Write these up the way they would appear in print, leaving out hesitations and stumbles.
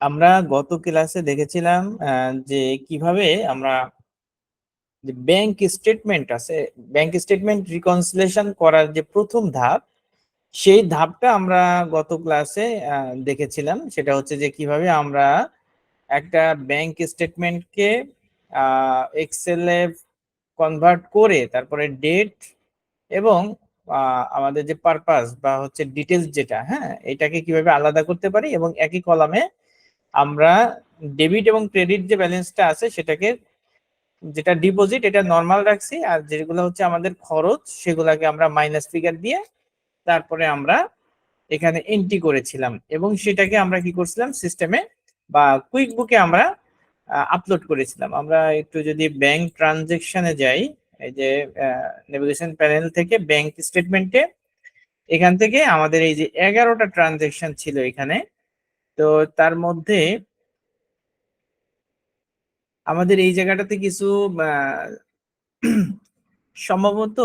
আমরা গত ক্লাসে দেখেছিলাম যে কিভাবে আমরা যে ব্যাংক স্টেটমেন্ট আছে, ব্যাংক স্টেটমেন্ট রিকনসিলেশন করার যে প্রথম ধাপ, সেই ধাপটা আমরা গত ক্লাসে দেখেছিলাম। সেটা হচ্ছে যে কিভাবে আমরা একটা ব্যাংক স্টেটমেন্টকে এক্সেলে কনভার্ট করে তারপরে ডেট এবং আমাদের যে পারপাস বা হচ্ছে ডিটেলস যেটা, হ্যাঁ, এটাকে কিভাবে আলাদা করতে পারি এবং একই কলামে আমরা ডেবিট এবং ক্রেডিট যে ব্যালেন্সটা আছে সেটাকে, যেটা ডিপোজিট এটা নর্মাল রাখছি, আর যেগুলো হচ্ছে আমাদের খরচ সেগুলাকে আমরা মাইনাস ফিগার দিয়ে তারপরে আমরা এখানে এন্ট্রি করেছিলাম এবং সেটাকে আমরা কি করছিলাম সিস্টেমে বা কুইক বুকে আমরা আপলোড করেছিলাম। আমরা একটু যদি ব্যাংক ট্রানজেকশনে যাই, এই যে নেভিগেশন প্যানেল থেকে ব্যাংক স্টেটমেন্টে, এখান থেকে আমাদের এই যে 11টা ট্রানজেকশন ছিল এখানে। তো তার মধ্যে আমাদের এই জায়গাটাতে কিছু সম্ভবত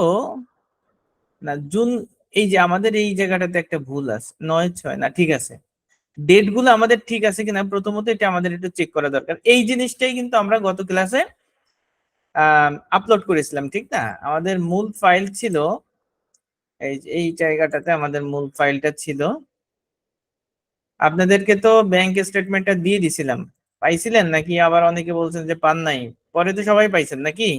না জুন, এই যে আমাদের এই জায়গাটাতে একটা ভুল আছে, 9/6 না, ঠিক আছে, ডেট গুলো আমাদের ঠিক আছে কিনা প্রথমত এটা আমাদের একটু চেক করা দরকার। এই জিনিসটাই কিন্তু আমরা গত ক্লাসে আপলোড করেছিলাম, ঠিক না? আমাদের মূল ফাইল ছিল এই জায়গাটাতে, আমাদের মূল ফাইলটা ছিল। আপনাদেরকে তো ব্যাংক স্টেটমেন্টটা দিয়ে দিছিলাম, পাইছিলেন নাকি? আবার অনেকে বলছেন যে পান নাই, পরে তো সবাই পাইছেন নাকি?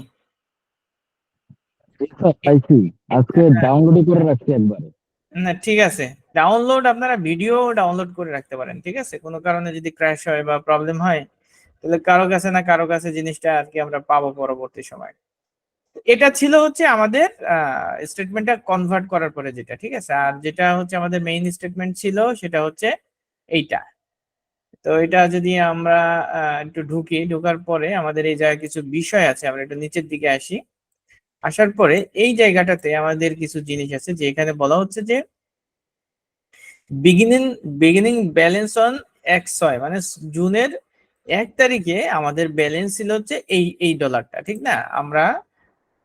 পাইছি। আজকে ডাউনলোড করে রাখছি একবারে। না ঠিক আছে, ডাউনলোড আপনারা ভিডিও ডাউনলোড করে রাখতে পারেন, ঠিক আছে? কোনো কারণে যদি ক্র্যাশ হয় বা প্রবলেম হয় তাহলে কারো কাছে না কারো কাছে জিনিসটা আর কি আমরা পাবো পরবর্তী সময়। এটা ছিল হচ্ছে আমাদের স্টেটমেন্টটা কনভার্ট করার পরে যেটা, ঠিক আছে। আর যেটা হচ্ছে আমাদের মেইন স্টেটমেন্ট ছিল সেটা হচ্ছে এইটা। তো এটা যদি আমরা একটু ঢোকার পরে আমাদের এই জায়গায় কিছু বিষয় আছে, আমরা একটু নিচের দিকে আসি। আসার পরে এই জায়গাটাতে আমাদের কিছু জিনিস আছে যে এখানে বলা হচ্ছে যে বিগিনিং বিগিনিং ব্যালেন্স অন 1/6, মানে জুনের 1 তারিখে আমাদের ব্যালেন্স ছিল হচ্ছে এই ডলারটা, ঠিক না? আমরা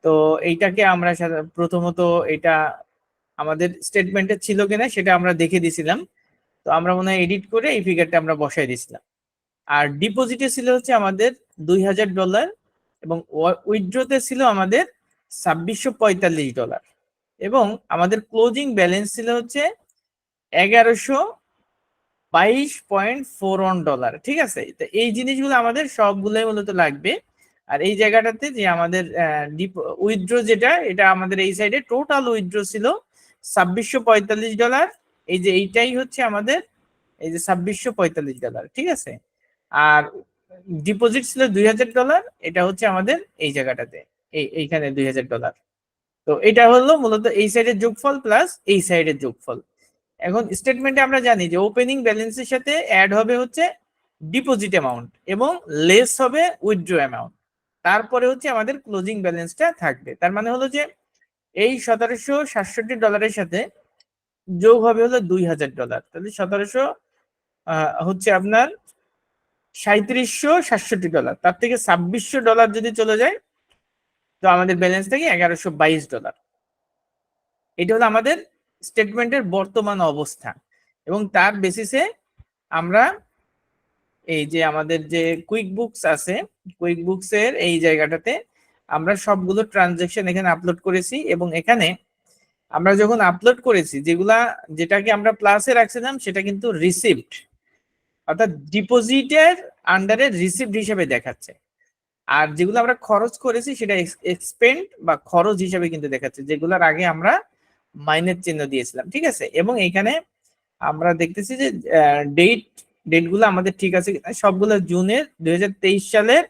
তো এইটাকে আমরা প্রথমত এটা আমাদের স্টেটমেন্টে ছিল কিনা সেটা আমরা দেখে দিছিলাম। তো আমরা মনে হয় এডিট করে এই ফিগারটা আমরা বসাই দিছিলাম। আর ডিপোজিটে ছিল হচ্ছে আমাদের $2000 এবং উইথড্রতে ছিল আমাদের $2645 এবং আমাদের ক্লোজিং ব্যালেন্স ছিল হচ্ছে 1122.41 ডলার, ঠিক আছে? তো এই জিনিসগুলো আমাদের সবগুলোই মূলত লাগবে। আর এই জায়গাটাতে যে আমাদের উইথড্র যেটা, এটা আমাদের এই সাইডে টোটাল উইথড্র ছিল $2645। এই যে এইটাই হচ্ছে আমাদের এই যে $2645, ঠিক আছে। আর ডিপোজিট ছিল $2000, এটা হচ্ছে আমাদের এই জায়গাটাতে, এইখানে $2000। তো এটা হলো মূলত এই সাইডের যোগফল প্লাস এই সাইডের যোগফল। এখন স্টেটমেন্টে আমরা জানি যে ওপেনিং ব্যালেন্সের সাথে অ্যাড হবে হচ্ছে ডিপোজিট অ্যামাউন্ট এবং লেস হবে উইথড্র অ্যামাউন্ট, তারপরে হচ্ছে আমাদের ক্লোজিং ব্যালেন্সটা থাকবে। তার মানে হলো যে এই $1767 সাথে যোগ হবে হলো $2000, তাহলে 1700 হচ্ছে আপনার $3767। তার থেকে $2600 যদি চলে যায় তো আমাদের ব্যালেন্স থাকে $1122। এটা হলো আমাদের স্টেটমেন্টের বর্তমান অবস্থা এবং তার বেসিসে আমরা এই যে আমাদের যে কুইক বুকস আছে, কুইক বুকস এর এই জায়গাটাতে আমরা সবগুলো ট্রানজেকশন এখানে আপলোড করেছি এবং এখানে আমরা যখন আপলোড করেছি যেটাকে আমরা প্লাসে রাখছিলাম সেটা কিন্তু রিসিপ্ট, অর্থাৎ ডিপোজিটের আন্ডারে রিসিপ্ট হিসেবে দেখাচ্ছে। আর যেগুলো আমরা খরচ করেছি সেটা এক্সপেন্ড বা খরচ হিসেবে কিন্তু দেখাচ্ছে, যেগুলোর আগে আমরা মাইনাস চিহ্ন দিয়েছিলাম, ঠিক আছে। এবং এখানে আমরা দেখতেছি যে ডেট ডেট গুলো আমাদের ঠিক আছে, সবগুলো জুনের 2023 সালের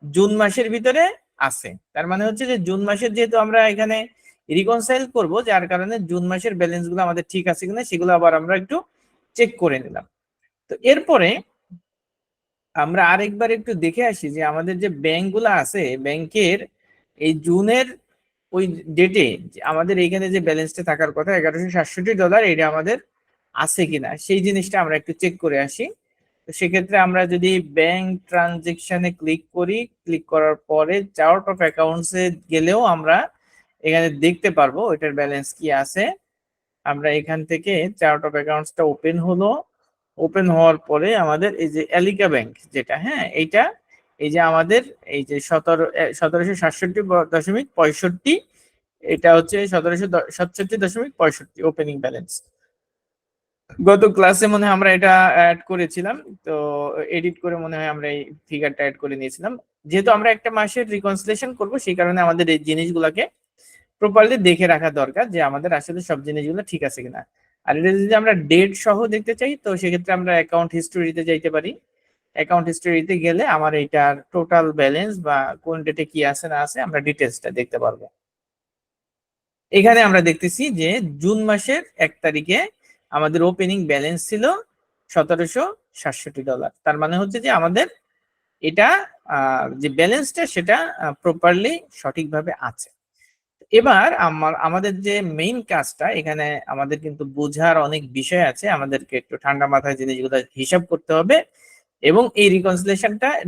জুন মাসের ভিতরে আছে। তার মানে হচ্ছে যে জুন মাসের যেহেতু আমরা এখানে রিকনসাইল করব, যার কারণে জুন মাসের ব্যালেন্স গুলো আমাদের ঠিক আছে কিনা সেগুলো আবার আমরা একটু চেক করে নিলাম। তো এরপরে আমরা আরেকবার একটু দেখে আসি যে আমাদের যে ব্যাংক গুলো আছে, ব্যাংকের এই জুনের ওই ডেটে আমাদের এইখানে যে ব্যালেন্সটা থাকার কথা $1167, এটা আমাদের আছে কিনা সেই জিনিসটা আমরা একটু চেক করে আসি। তো সেক্ষেত্রে আমরা যদি ব্যাংক ট্রানজেকশনে ক্লিক করি, ক্লিক করার পরে চার্ট অফ অ্যাকাউন্টস এ গেলেও আমরা এখানে দেখতে পারবো এটার ব্যালেন্স কি আছে। আমরা এখান থেকে চার্ট অফ অ্যাকাউন্টসটা ওপেন হলো, ওপেন হওয়ার পরে আমাদের এই যে এলিকা ব্যাংক যেটা, হ্যাঁ এইটা, এই যে আমাদের এই যে 1767.65, এটা হচ্ছে 1767.65 ওপেনিং ব্যালেন্স। গত ক্লাসে মনে হয় আমরা এটা অ্যাড করেছিলাম, তো এডিট করে মনে হয় আমরা এই ফিগারটা অ্যাড করে নিয়েছিলাম। যেহেতু আমরা একটা মাসের রিকনসিলেশন করব, সেই কারণে আমাদের এই জিনিসগুলোকে প্রপারলি দেখে রাখা দরকার যে আমাদের আসলে সব জিনিসগুলো ঠিক আছে কিনা। আর এটা যদি আমরা ডেট সহ দেখতে চাই, তো সেক্ষেত্রে আমরা অ্যাকাউন্ট হিস্টোরিতে যাইতে পারি। অ্যাকাউন্ট হিস্টোরিতে গেলে আমার এইটার টোটাল ব্যালেন্স বা কোন ডেটে কি আছে না আছে আমরা ডিটেলসটা দেখতে পারবো। এখানে আমরা দেখতেছি যে জুন মাসের 1 তারিখে আমাদের ওপেনিং ব্যালেন্স ছিল $1767। তার মানে হচ্ছে যে আমাদের এটা যে ব্যালেন্সটা সেটা প্রপারলি সঠিকভাবে আছে। এবার আমাদের যে মেইন কাজটা এখানে, আমাদের কিন্তু বোঝার অনেক বিষয় আছে, আমাদেরকে একটু ঠান্ডা মাথায় জিনিসগুলো হিসাব করতে হবে। এবং এই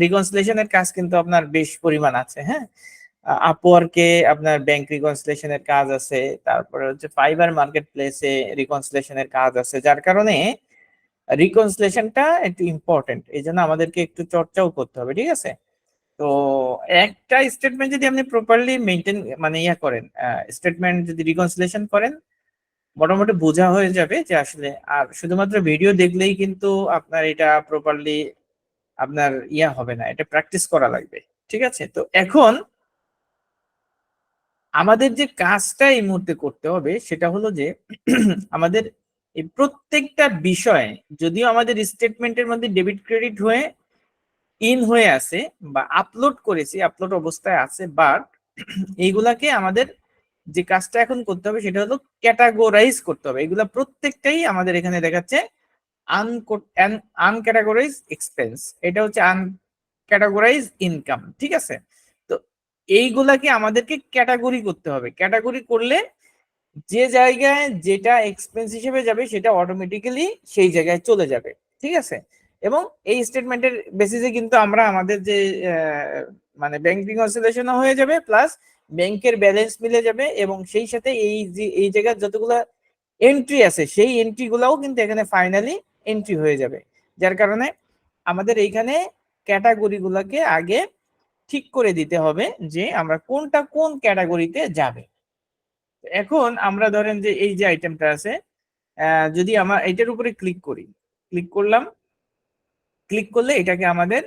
রিকনসিলেশনের কাজ কিন্তু আপনার বেশ পরিমাণ আছে, হ্যাঁ। আপওয়ার্কে আপনার ব্যাংক রিকনসিলেশনের কাজ আছে, তারপরে হচ্ছে ফাইবার মার্কেট প্লেসে রিকনসিলেশনের কাজ আছে, যার কারণে রিকনসিলেশনটা একটু ইম্পর্টেন্ট, এই জন্য আমাদেরকে একটু চর্চাও করতে হবে, ঠিক আছে। তো একটা স্টেটমেন্ট যদি আপনি প্রপারলি মেনটেন মানে ইয়া করেন, স্টেটমেন্ট যদি রিকনসিলেশন করেন, মোটামুটি বোঝা হয়ে যাবে যে আসলে, আর শুধুমাত্র ভিডিও দেখলেই কিন্তু আপনার এটা প্রপারলি আপনার ইয়া হবে না, এটা প্র্যাকটিস করা লাগবে, ঠিক আছে। তো এখন আমাদের যে কাজটা এই মুহূর্তে করতে হবে সেটা হলো যে আমাদের এই প্রত্যেকটা বিষয়, যদিও আমাদের স্টেটমেন্টের মধ্যে ডেবিট ক্রেডিট হয়ে ইন হয়ে আছে বা আপলোড করেছি, আপলোড অবস্থায় আছে, বাট এইগুলাকে আমাদের যে কাজটা এখন করতে হবে সেটা হলো ক্যাটাগরাইজ করতে হবে। এগুলা প্রত্যেকটাই আমাদের এখানে দেখাচ্ছে আনক্যাটাগরাইজ এক্সপেন্স, এটা হচ্ছে আনক্যাটাগরাইজ ইনকাম, ঠিক আছে। তো এইগুলাকে আমাদেরকে ক্যাটাগরি করতে হবে। ক্যাটাগরি করলে যে জায়গায় যেটা এক্সপেন্স হিসেবে যাবে সেটা অটোমেটিক্যালি সেই জায়গায় চলে যাবে, ঠিক আছে। এবং এই স্টেটমেন্টের বেসিসে কিন্তু আমরা আমাদের যে মানে ব্যাংক রিকনসিলিয়েশনও হয়ে যাবে, প্লাস ব্যাংকের ব্যালেন্স মিলে যাবে, এবং সেই সাথে এই যে এই জায়গায় যতগুলো এন্ট্রি আছে সেই এন্ট্রি গুলাও কিন্তু এখানে ফাইনালি এন্ট্রি হয়ে যাবে। যার কারণে আমাদের এইখানে ক্যাটাগরি গুলাকে আগে ঠিক করে দিতে হবে যে আমরা কোনটা কোন ক্যাটাগরিতে যাবে। এখন আমরা ধরেন যে এই যে আইটেমটা আছে, যদি আমরা এটার উপরে ক্লিক করি, ক্লিক করলাম, ক্লিক করলে এটাকে আমাদের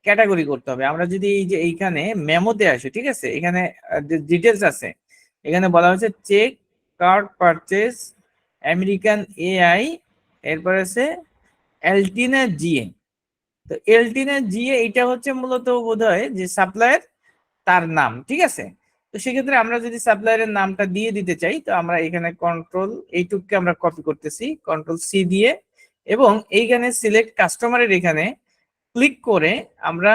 ক্যাটাগরি করতে হবে। আমরা যদি এই যে এইখানে মেমোতে আসে, ঠিক আছে, এখানে ডিটেলস আছে, এখানে বলা হয়েছে check, card purchase, American AI, এরপর আছে এলটিনা জিএ। তো এলটিনা জিএ এটা হচ্ছে মূলত বোধহয় যে সাপ্লায়ার তার নাম, ঠিক আছে। তো সেক্ষেত্রে আমরা যদি সাপ্লায়ারের নামটা দিয়ে দিতে চাই, তো আমরা এখানে কন্ট্রোল এইটুককে আমরা কপি করতেছি, কন্ট্রোল সি দিয়ে, এবং এইখানে সিলেক্ট কাস্টমারের এখানে ক্লিক করে আমরা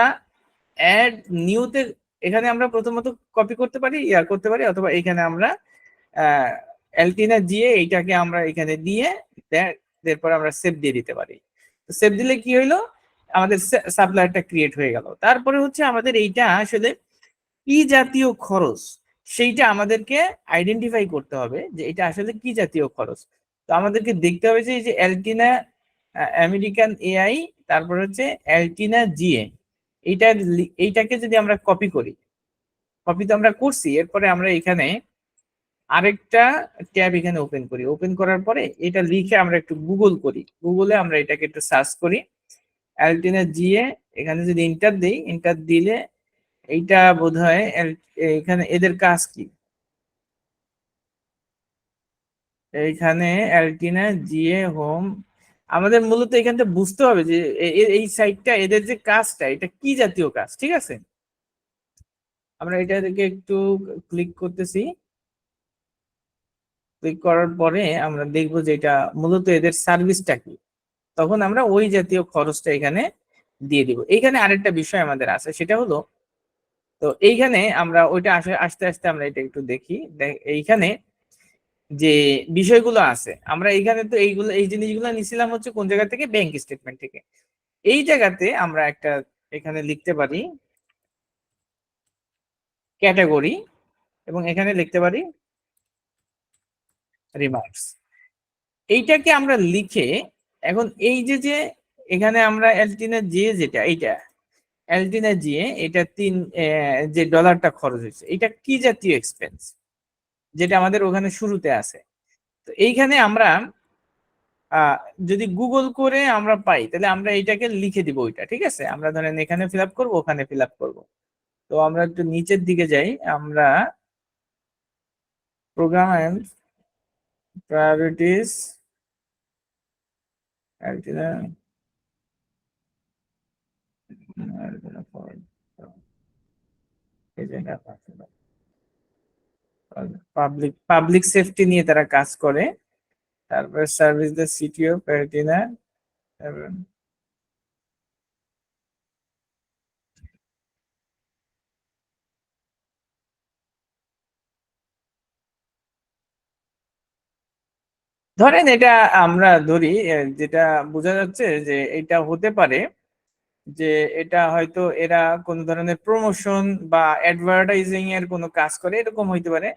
অ্যাড নিউতে, এখানে আমরা প্রথমত কপি করতে পারি, করতে পারি, অথবা এখানে আমরা এলটিনা দিয়ে এইটাকে আমরা এখানে দিয়ে এরপর আমরা সেভ দিয়ে দিতে পারি। সেভ দিলে কি হইলো, আমাদের সাপ্লায়ারটা ক্রিয়েট হয়ে গেল। তারপরে হচ্ছে আমাদের এইটা আসলে কি জাতীয় খরচ সেইটা আমাদেরকে আইডেন্টিফাই করতে হবে যে এটা আসলে কি জাতীয় খরচ। তো আমাদেরকে দেখতে হবে যে এই যে অ্যালটিনা আমেরিকান এআই, তারপর হচ্ছে অ্যালটিনা জিএ, এইটা এইটাকে যদি আমরা কপি করি, কপি তো আমরা করছি, এরপরে আমরা এখানে আরেকটা ট্যাব এখানে ওপেন করি, ওপেন করার পরে এটা লিখে আমরা একটু গুগল করি, গুগলে আমরা এটাকে একটু সার্চ করি অ্যালটিনা জিএ, এখানে যদি ইন্টার দিই, ইন্টার দিলে এইটা বোধহয় এখানে এদের কাজ কি, এইখানে অ্যালটিনা জিএ হোম, আমাদের মূলত এখান থেকে বুঝতে হবে যে এই সাইটটা এদের যে কাজটা এটা কি জাতীয় কাজ, ঠিক আছে। আমরা এটা থেকে একটু ক্লিক করতেছি, ক্লিক করার পরে আমরা দেখবো যে এটা মূলত এদের সার্ভিসটা কি, তখন আমরা ওই জাতীয় খরচটা এখানে দিয়ে দিব। এইখানে আরেকটা বিষয় আমাদের আছে, সেটা হলো, তো এইখানে আমরা ওইটা আস্তে আস্তে আমরা এটা একটু দেখি। এইখানে যে বিষয়গুলো আছে, আমরা এইখানে তো এইগুলো এই জিনিসগুলো নিছিলাম হচ্ছে কোন জায়গা থেকে, ব্যাংক স্টেটমেন্ট থেকে। এই জায়গাতে আমরা একটা এখানে লিখতে পারি ক্যাটাগরি, এবং এখানে লিখতে পারি রিমার্কস। এইটাকে আমরা লিখে এখন এই যে যে এখানে আমরা অ্যালটিনা যে যেটা এইটা অ্যালটিনা যে এটা যে ডলারটা খরচ হয়েছে এটা কি জাতীয় এক্সপেন্স, যেটা আমাদের ওখানে শুরুতে আছে। তো এইখানে আমরা আহ যদি গুগল করে আমরা পাই তাহলে আমরা এইটাকে লিখে দিব ওইটা, ঠিক আছে। আমরা ধরেন এখানে ফিল আপ করবো, ওখানে ফিল আপ করবো। তো আমরা একটু নিচের দিকে যাই, আমরা program and priorities public safety নিয়ে তারা কাজ করে। তারপরে সার্ভিস দ্য সিটি অফ প্যারেটিনা। ধরেন এটা আমরা ধরি যেটা বোঝা যাচ্ছে যে এটা হতে পারে যে এটা হয়তো এরা কোন ধরনের প্রমোশন বা অ্যাডভার্টাইজিং এর কোনো কাজ করে, এরকম হইতে পারে।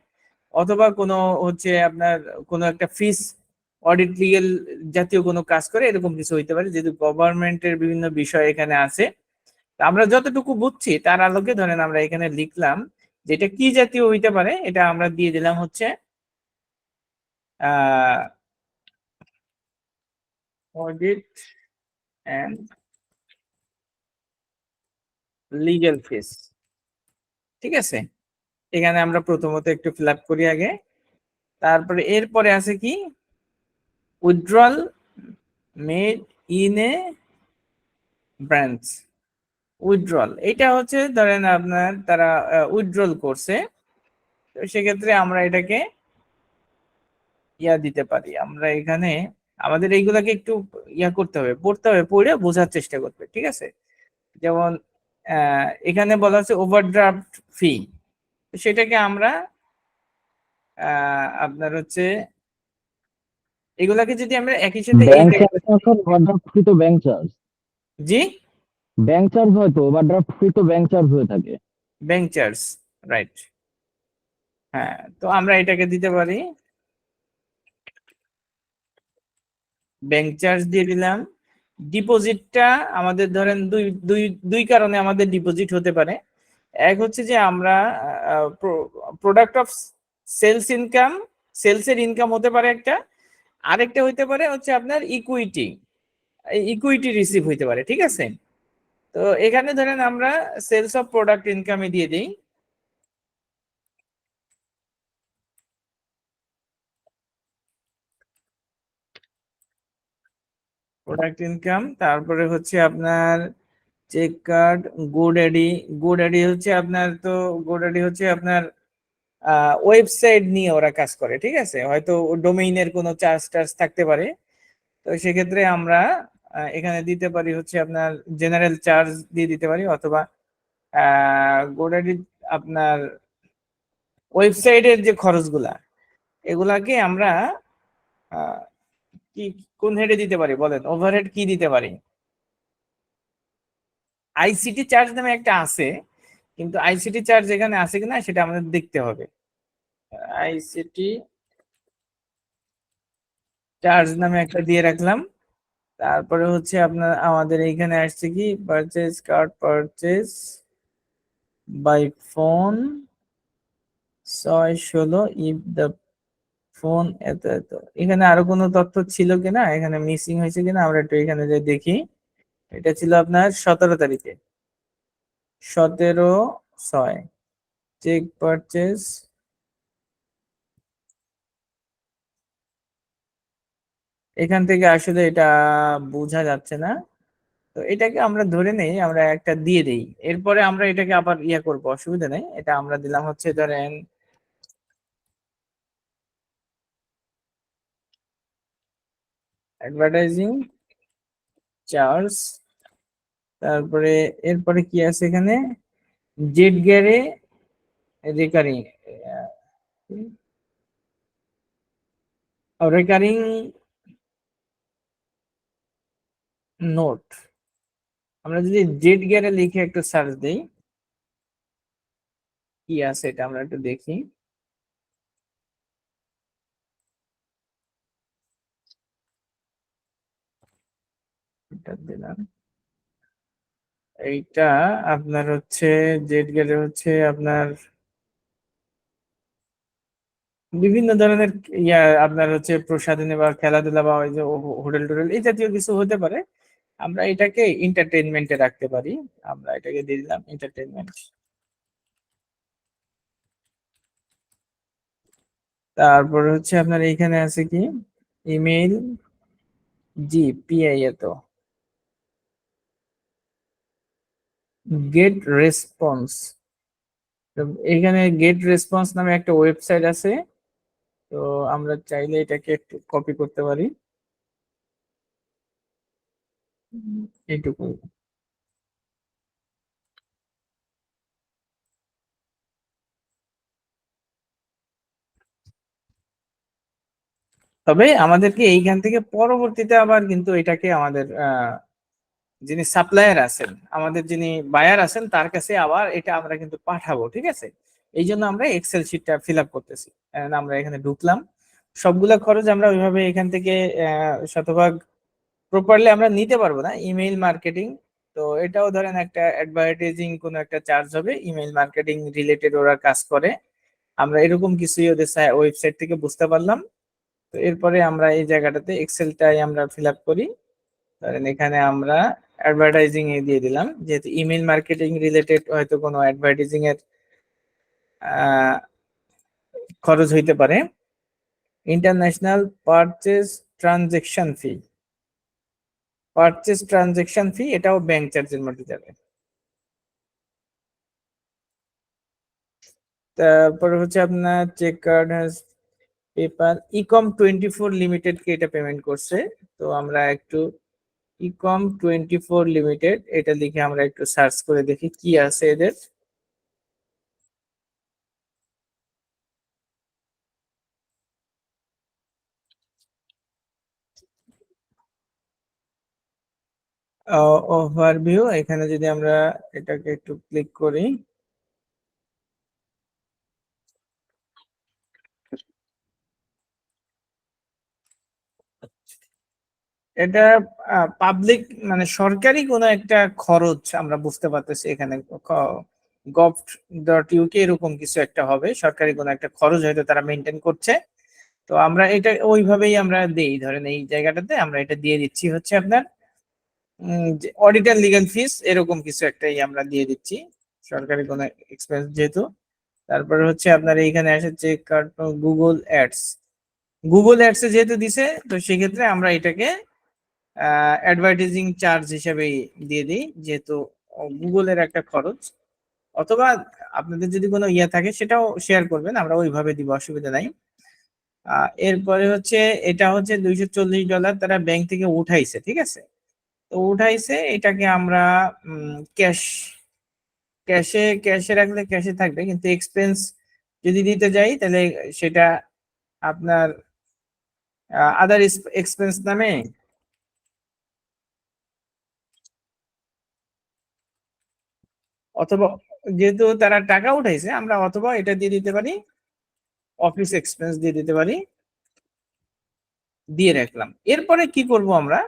অথবা কোনো হচ্ছে আপনার কোনো একটা ফিস অডিট লিগেল জাতীয় কোনো কাজ করে, এরকম কিছু হইতে পারে, যেহেতু গভর্নমেন্টের বিভিন্ন বিষয় এখানে আছে। তা আমরা যতটুকু বুঝছি তার আলোকে ধরেন আমরা এখানে লিখলাম যে এটা কি জাতীয় হইতে পারে, এটা আমরা দিয়ে দিলাম হচ্ছে অডিট অ্যান্ড লিগেল ফিস, ঠিক আছে। এখানে আমরা প্রথমত একটু ফিল আপ করি আগে। তারপরে এরপরে আছে কি, withdrawal made in a branch. Withdrawal এটা হচ্ছে ধরেন আপনার তারা উইথড্রল করছে, তো সেক্ষেত্রে আমরা এটাকে দিতে পারি। আমরা এখানে আমাদের এইগুলাকে একটু করতে হবে, পড়তে হবে, পড়ে বোঝার চেষ্টা করবে, ঠিক আছে। যেমন এখানে বলা হচ্ছে ওভারড্রাফট ফি, সেটাকে আমরা আপনার হচ্ছে এগুলাকে যদি আমরা একই সাথে এই ব্যাংক চার্জ আছে, ওভারড্রাফট ফি তো ব্যাংক চার্জ। জি, ব্যাংক চার্জ হয়তো ওভারড্রাফট ফি তো ব্যাংক চার্জ হয়ে থাকে। Bank charge, right. হ্যাঁ, তো আমরা এটাকে দিতে পারি, ব্যাংক চার্জ দিয়ে দিলাম। ডিপোজিটটা আমাদের ধরেন দুই দুই দুই কারণে আমাদের ডিপোজিট হতে পারে। এক হচ্ছে যে আমরা প্রোডাক্ট অফ সেলস ইনকাম, সেলসের ইনকাম হতে পারে একটা। আরেকটা হইতে পারে হচ্ছে আপনার ইকুইটি, ইকুইটি রিসিভ হইতে পারে, ঠিক আছে। তো এখানে ধরেন আমরা সেলস অফ প্রোডাক্ট ইনকামে দিয়ে দিই প্রোডাক্ট ইনকাম। তারপরে হচ্ছে আপনার চেক কার্ড, গোড্যাডি। গোড্যাডি হচ্ছে আপনার, তো গোড্যাডি হচ্ছে আপনার ওয়েবসাইট নিয়ে ওরা কাজ করে, ঠিক আছে। হয়তো ডোমেইনের কোনো চার্জ টার্জ থাকতে পারে। তো সেক্ষেত্রে আমরা এখানে দিতে পারি হচ্ছে আপনার জেনারেল চার্জ দিয়ে দিতে পারি, অথবা গোড্যাডি আপনার ওয়েবসাইটের যে খরচগুলা এগুলাকে আমরা আহ, কি কোন হেডে দিতে পারি বলেন, ওভারহেড কি দিতে পারি। আইসিটি চার্জ নামে একটা আছে, কিন্তু আইসিটি চার্জ এখানে আছে কিনা সেটা আমাদের দেখতে হবে। আইসিটি চার্জ নামে একটা দিয়ে রাখলাম। তারপরে হচ্ছে আপনার আমাদের এইখানে আসছে কি, purchase card purchase by phone 6-16 if the phone এত এত। এখানে আরো কোনো তথ্য ছিল কিনা, এখানে মিসিং হয়েছে কিনা আমরা একটু এখানে যাই দেখি। এটা ছিল আপনার 17 তারিখে, 17/6 চেক পারচেজ। এখান থেকে আসলে এটা বোঝা যাচ্ছে না, তো এটাকে আমরা ধরে নেই, আমরা একটা দিয়ে দেই। এরপরে আমরা এটাকে আবার করব, অসুবিধা নেই। এটা আমরা দিলাম হচ্ছে ধরেন অ্যাডভার্টাইজিং চার্জ। তারপরে এরপরে কি আছে এখানে, জেড গ্যারে রেকারিং, রেকারিং নোট। আমরা যদি জেড গিয়ারে লিখে একটু সার্চ দেই কি আছে এটা আমরা একটু দেখি। এটা দিলাম। এইটা আপনার হচ্ছে জেড গেলে হচ্ছে আপনার বিভিন্ন ধরনের আপনার হচ্ছে প্রসাধনী বা খেলাধুলা বা ওই যে হোটেল টোটেল এই জাতীয় কিছু হতে পারে। আমরা এটাকে এন্টারটেইনমেন্টে রাখতে পারি। আমরা এটাকে দিয়ে দিলাম এন্টারটেইনমেন্ট। তারপর হচ্ছে আপনার এইখানে আছে কি ইমেইল জি পিআই তো গেট রেসপন্স। এখানে গেট রেসপন্স নামে একটা ওয়েবসাইট আছে। তো আমরা চাইলে এটাকে একটু কপি করতে পারি এইটুকু। তবে আমাদেরকে এইখান থেকে পরবর্তীতে আবার কিন্তু এটাকে আমাদের যিনি সাপ্লায়ার আছেন, আমাদের যিনি বায়ার আছেন তার কাছে আবার এটা আমরা কিন্তু পাঠাবো, ঠিক আছে। এই জন্য আমরা এক্সেল শিটটা ফিল আপ করতেছি। আমরা এখানে ঢুকলাম, সবগুলা খরচ আমরা ওইভাবে এখান থেকে শতভাগ প্রপারলি আমরা নিতে পারবো না। ইমেইল মার্কেটিং, তো এটাও ধরেন একটা অ্যাডভার্টাইজিং কোনো একটা চার্জ হবে, ইমেইল মার্কেটিং রিলেটেড ওরা কাজ করে। আমরা এরকম কিছুই ওদের ওয়েবসাইট থেকে বুঝতে পারলাম। তো এরপরে আমরা এই জায়গাটাতে এক্সেলটাই আমরা ফিল আপ করি। ধরেন এখানে আমরা অ্যাডভার্টাইজিং এ দিয়ে দিলাম, যেহেতু ইমেল মার্কেটিং রিলেটেড হয়তো কোনো অ্যাডভার্টাইজিং এর খরচ হইতে পারে। International purchase transaction fee, purchase transaction fee এটাও ব্যাংক চার্জের মধ্যে যাবে। তারপরে হচ্ছে আপনার চেক কার্ড হ্যাজ পেপার ইকম 24 লিমিটেড কে এটা পেমেন্ট করছে। তো আমরা একটু ইকম 24 লিমিটেড এটা লিখে আমরা একটু সার্চ করে দেখি কি আছে এদের। ওভারভিউ, এখানে যদি আমরা এটাকে একটু ক্লিক করি, এটা পাবলিক মানে সরকারি কোনো একটা খরচ আমরা বুঝতে পারতেছি এখানে। গভ ডট ইউকে এরকম কিছু একটা হবে, সরকারি কোনো একটা খরচ হয়তো তারা মেনটেন করছে। তো আমরা এটা ওইভাবেই আমরা দেই, ধরেন এই জায়গাটাতে আমরা এটা দিয়ে দিচ্ছি হচ্ছে আপনার অডিটর লিগ্যাল ফিস এরকম কিছু একটাই আমরা দিয়ে দিচ্ছি, সরকারি কোনো এক্সপেন্স যেহেতু। তারপরে হচ্ছে আপনার এইখানে এসেছে গুগল অ্যাডস, গুগল অ্যাডস এ যেহেতু দিছে তো সেক্ষেত্রে আমরা এটাকে অ্যাডভার্টাইজিং চার্জ হিসেবে দিয়ে দিই, যেহেতু গুগলের একটা খরচ। অথবা আপনাদের যদি কোনো ইয়ে থাকে সেটাও শেয়ার করবেন, আমরা ওইভাবে দিব, অসুবিধা নাই। এরপরে হচ্ছে এটা হচ্ছে $240 তারা ব্যাংক থেকে উঠাইছে, ঠিক আছে। তো উঠাইছে এটাকে আমরা ক্যাশ, ক্যাশে রাখলে ক্যাশে থাকবে, কিন্তু এক্সপেন্স যদি দিতে যাই তাহলে সেটা আপনার আদার এক্সপেন্স নামে, অথবা যেহেতু তারা টাকা উঠাইছে আমরা অথবা এটা দিয়ে দিতে পারি অফিস এক্সপেন্স দিয়ে দিতে পারি, দিয়ে রাখলাম। এরপরে কি করব আমরা,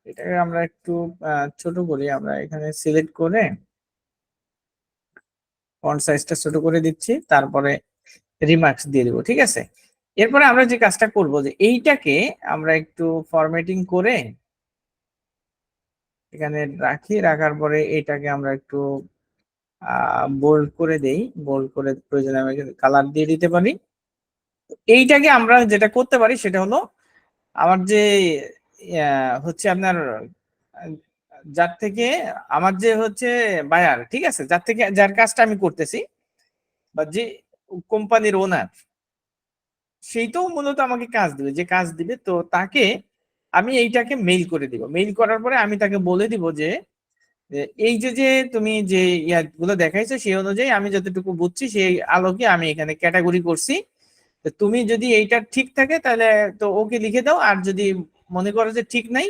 এটাকে আমরা একটু ছোট করি, আমরা এখানে সিলেক্ট করে ফন্ট সাইজটা ছোট করে দিচ্ছি, তারপরে রিমার্কস দিয়ে দিব, ঠিক আছে। এরপরে আমরা যে কাজটা করব যে এইটাকে আমরা একটু ফরম্যাটিং করে এখানে রাখি, রাখার পরে এটাকে আমরা একটু বোল্ড করে দেই, বোল্ড করে প্রয়োজনে আমি কালার দিয়ে দিতে পারি। এইটাকে আমরা যেটা করতে পারি সেটা হলো আমার যে হচ্ছে আপনার আহ, যার থেকে আমার যে হচ্ছে বায়ার, ঠিক আছে, যার থেকে যার কাজটা আমি করতেছি বা যে কোম্পানির ওনার, সেই তো মূলত আমাকে কাজ দিবে, যে কাজ দিবে তো তাকে আমি এইটাকে মেইল করে দিব। মেইল করার পরে আমি তাকে বলে দিব যে এই যে যে তুমি যে ইয়াগুলো দেখাইছো সেই অনুযায়ী আমি যতটুকু বুঝছি সেই আলোকে আমি এখানে ক্যাটাগরি করছি। তো তুমি যদি এইটা ঠিক থাকে তাহলে তো ওকে লিখে দাও, আর যদি মনে করো যে ঠিক নাই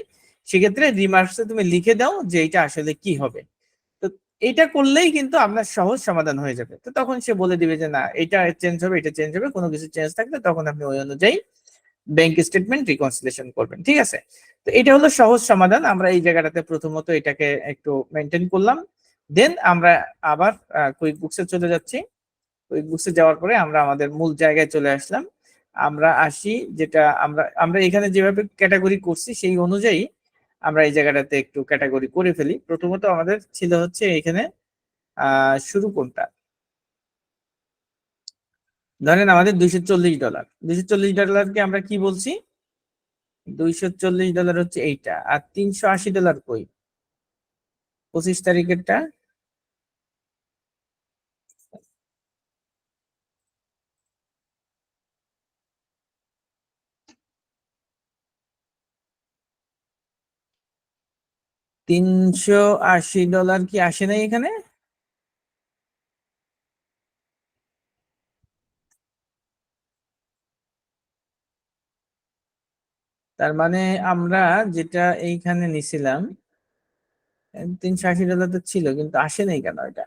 সেক্ষেত্রে রিমার্কসে তুমি লিখে দাও যে এটা আসলে কি হবে। তো এইটা করলেই কিন্তু আপনার সহজ সমাধান হয়ে যাবে। তো তখন সে বলে দিবে যে না এটা চেঞ্জ হবে, এটা চেঞ্জ হবে, কোনো কিছু চেঞ্জ থাকলে তখন আপনি ওই অনুযায়ী ব্যাংক স্টেটমেন্ট রিকনসিলিয়েশন করবেন, ঠিক আছে। তো এটা হলো সহজ সমাধান। আমরা এই জায়গাটাতে প্রথমত এটাকে একটু মেনটেন করলাম, দেন আমরা আবার কুইক বুকসে চলে যাচ্ছি। কুইক বুকসে যাওয়ার পরে আমরা আমাদের মূল জায়গায় চলে আসলাম। আমরা আসি যেটা আমরা আমরা এখানে যেভাবে ক্যাটাগরি করছি সেই অনুযায়ী আমরা এই জায়গাটাতে একটু ক্যাটাগরি করে ফেলি। প্রথমত আমাদের ছিল হচ্ছে এখানে শুরু কোনটা, ধরেন আমাদের $240। $240 কে আমরা কি বলছি, $240 হচ্ছে এইটা, আর $380 কই, 25 তারিখেরটা। $380 কি আসে নাই এখানে? তার মানে আমরা যেটা এইখানে নিছিলাম $380 তো ছিল, কিন্তু আসে নাই কেন এটা?